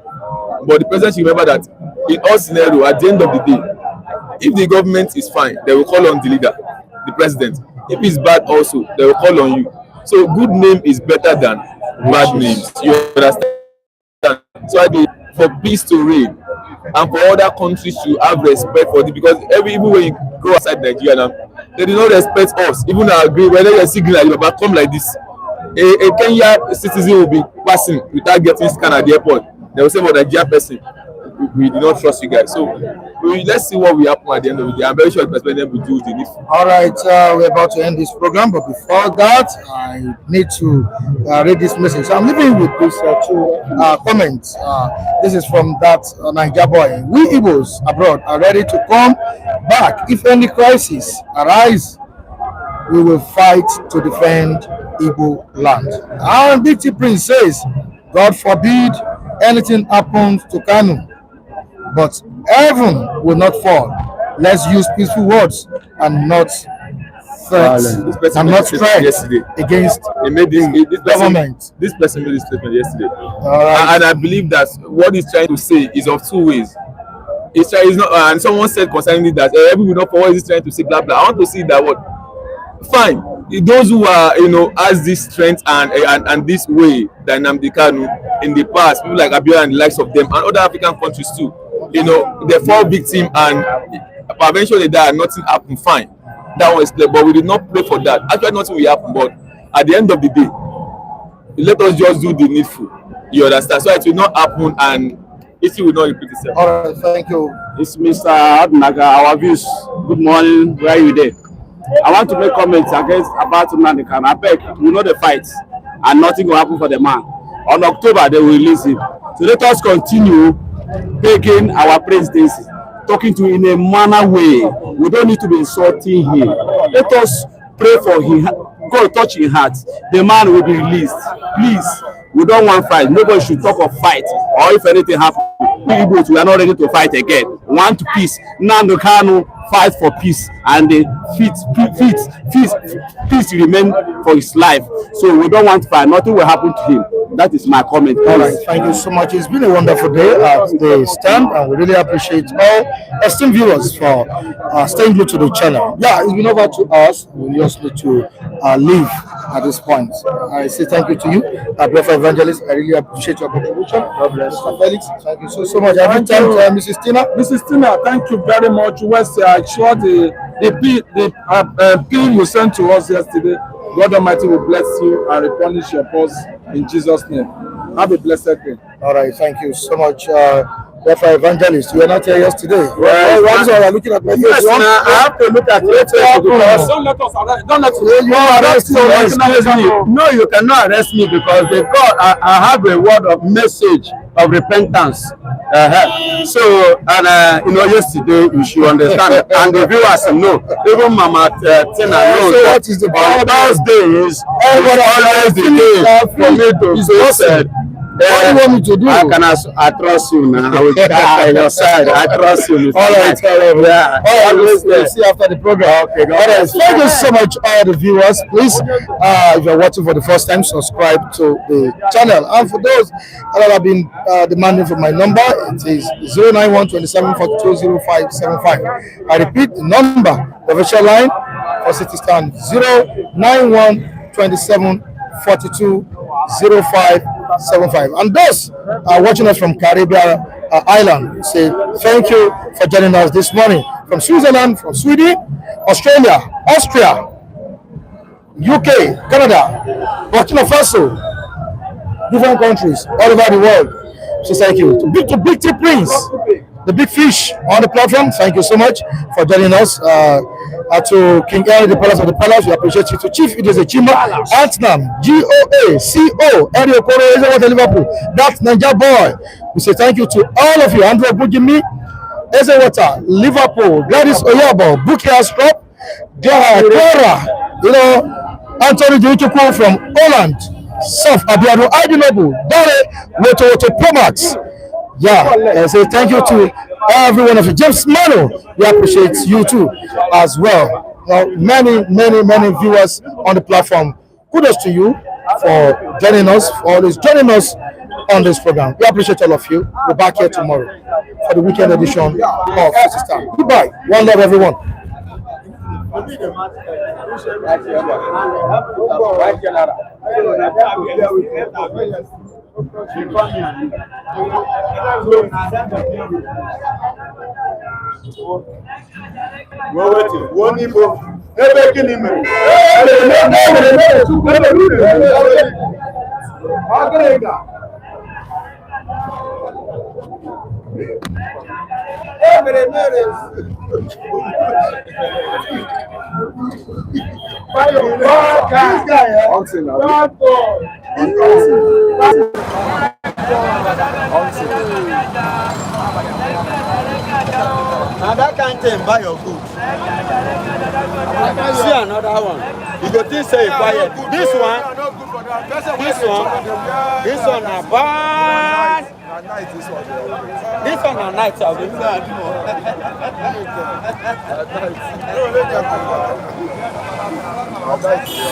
but the president should remember that in all scenarios, at the end of the day, if the government is fine, they will call on the leader, the president. If it's bad also, they will call on you. So good name is better than bad names. You understand? So I mean, for peace to reign and for other countries to have respect for it, because even when you go outside Nigeria now, they do not respect us. Even I agree, whether you see green light, but come like this, a Kenya citizen will be passing without getting scanned at the airport. They will say, "For Nigeria person, we do not trust you guys." So let's see what will happen at the end of the day. I'm very sure the president will do the needful.
All right, we're about to end this program, but before that, I need to read this message. So I'm leaving with these two comments. This is from that Niger boy. We Igbos abroad are ready to come back. If any crisis arise, we will fight to defend Igbo land. And Big T Prince says, God forbid anything happens to Kanu, but heaven will not fall. Let's use peaceful words and not threats and not strike against
this
government.
This person made this statement yesterday, and I believe that what he's trying to say is of two ways. He's not, and someone said concerning it that everyone will not forward. He's trying to say blah blah. I want to see that what fine. Those who are has this strength and this way that Nnamdi Kanu in the past, people like Biya and the likes of them and other African countries too, they fall victim and eventually they die and nothing happen. Fine, that one is clear, but we did not pray for that. Actually, nothing will happen. But at the end of the day, let us just do the needful. You understand? So it will not happen and history will not repeat itself.
All right, thank you.
It's Mr. Adnaga, our views. Good morning, where are you there? I want to make comments about Nnamdi Kanu. I beg, we know the fight and nothing will happen for the man. On October, they will release him. So let us continue taking our presidency talking to in a manner way. We don't need to be insulting him. Let us pray for him. God touch his heart. The man will be released. Please, we don't want fight. Nobody should talk of fight, or if anything happens, we Igbos, we are not ready to fight again. We want peace. Nnamdi Kanu fight for peace, and the peace remain for his life. So we don't want fight. Nothing will happen to him. That is my comment.
All right, thank you so much. It's been a wonderful day at the stand, and we really appreciate all esteemed viewers for staying glued to the channel. Yeah, it's been over to us. We just need to leave at this point. I say thank you to you, Brother Evangelist. I really appreciate your contribution. God bless. Mr. Felix, thank you so much. Every time, Mrs. Tina.
Mrs. Tina, thank you very much. I saw the bill you sent to us yesterday. God Almighty will bless you and replenish your purse in Jesus' name. Have a blessed day.
All right, thank you so much, Reverend Evangelist. You were not here yesterday. Well, why are you looking at my face?
Yes, I have to look at it.
Don't let us arrest. Don't let
you arrest me. No, you cannot arrest me because I have a word of message of repentance. So, and yesterday you should understand, and the viewers know, even Mama Tina knows.
So what is the
on those days? Always the day for me to be said.
What do you want me to do?
I trust you now. I will die on your side. I trust you.
All right.
Yeah.
We'll see after the program. Okay. All right. Thank you so much, all the viewers. Please, if you're watching for the first time, subscribe to the channel. And for those that have been demanding for my number, it is 09127420575. I repeat the number, the virtual line for City Stand 09127420575. And those watching us from Caribbean island, say thank you for joining us this morning. From Switzerland, from Sweden, Australia, Austria, UK, Canada, Burkina Faso, different countries all over the world. So thank you to Big T Prince, the big fish on the platform. Thank you so much for joining us. To King Henry, the Palace of the Palace, we appreciate you. To Chief, it is a Chima, Antnam, GOACO, Eddie Okoro, Liverpool, that Ninja boy. We say thank you to all of you. Andrew Bujimi, Ezewata, Liverpool, Gladys Oyabo, Buki Astrop, Clara, Anthony Juchuku from Holland, South Abiado, Adinobu, Dare, Woto Promax. Yeah, say thank you to every one of you. James Mano, we appreciate you too as well. Many viewers on the platform. Kudos to you for joining us, for always joining us on this program. We appreciate all of you. We're back here tomorrow for the weekend edition of Sister. Goodbye. One love, everyone.
Now that can't take buy your goods. See another one. You go think say quiet. This one are bad. This one are night.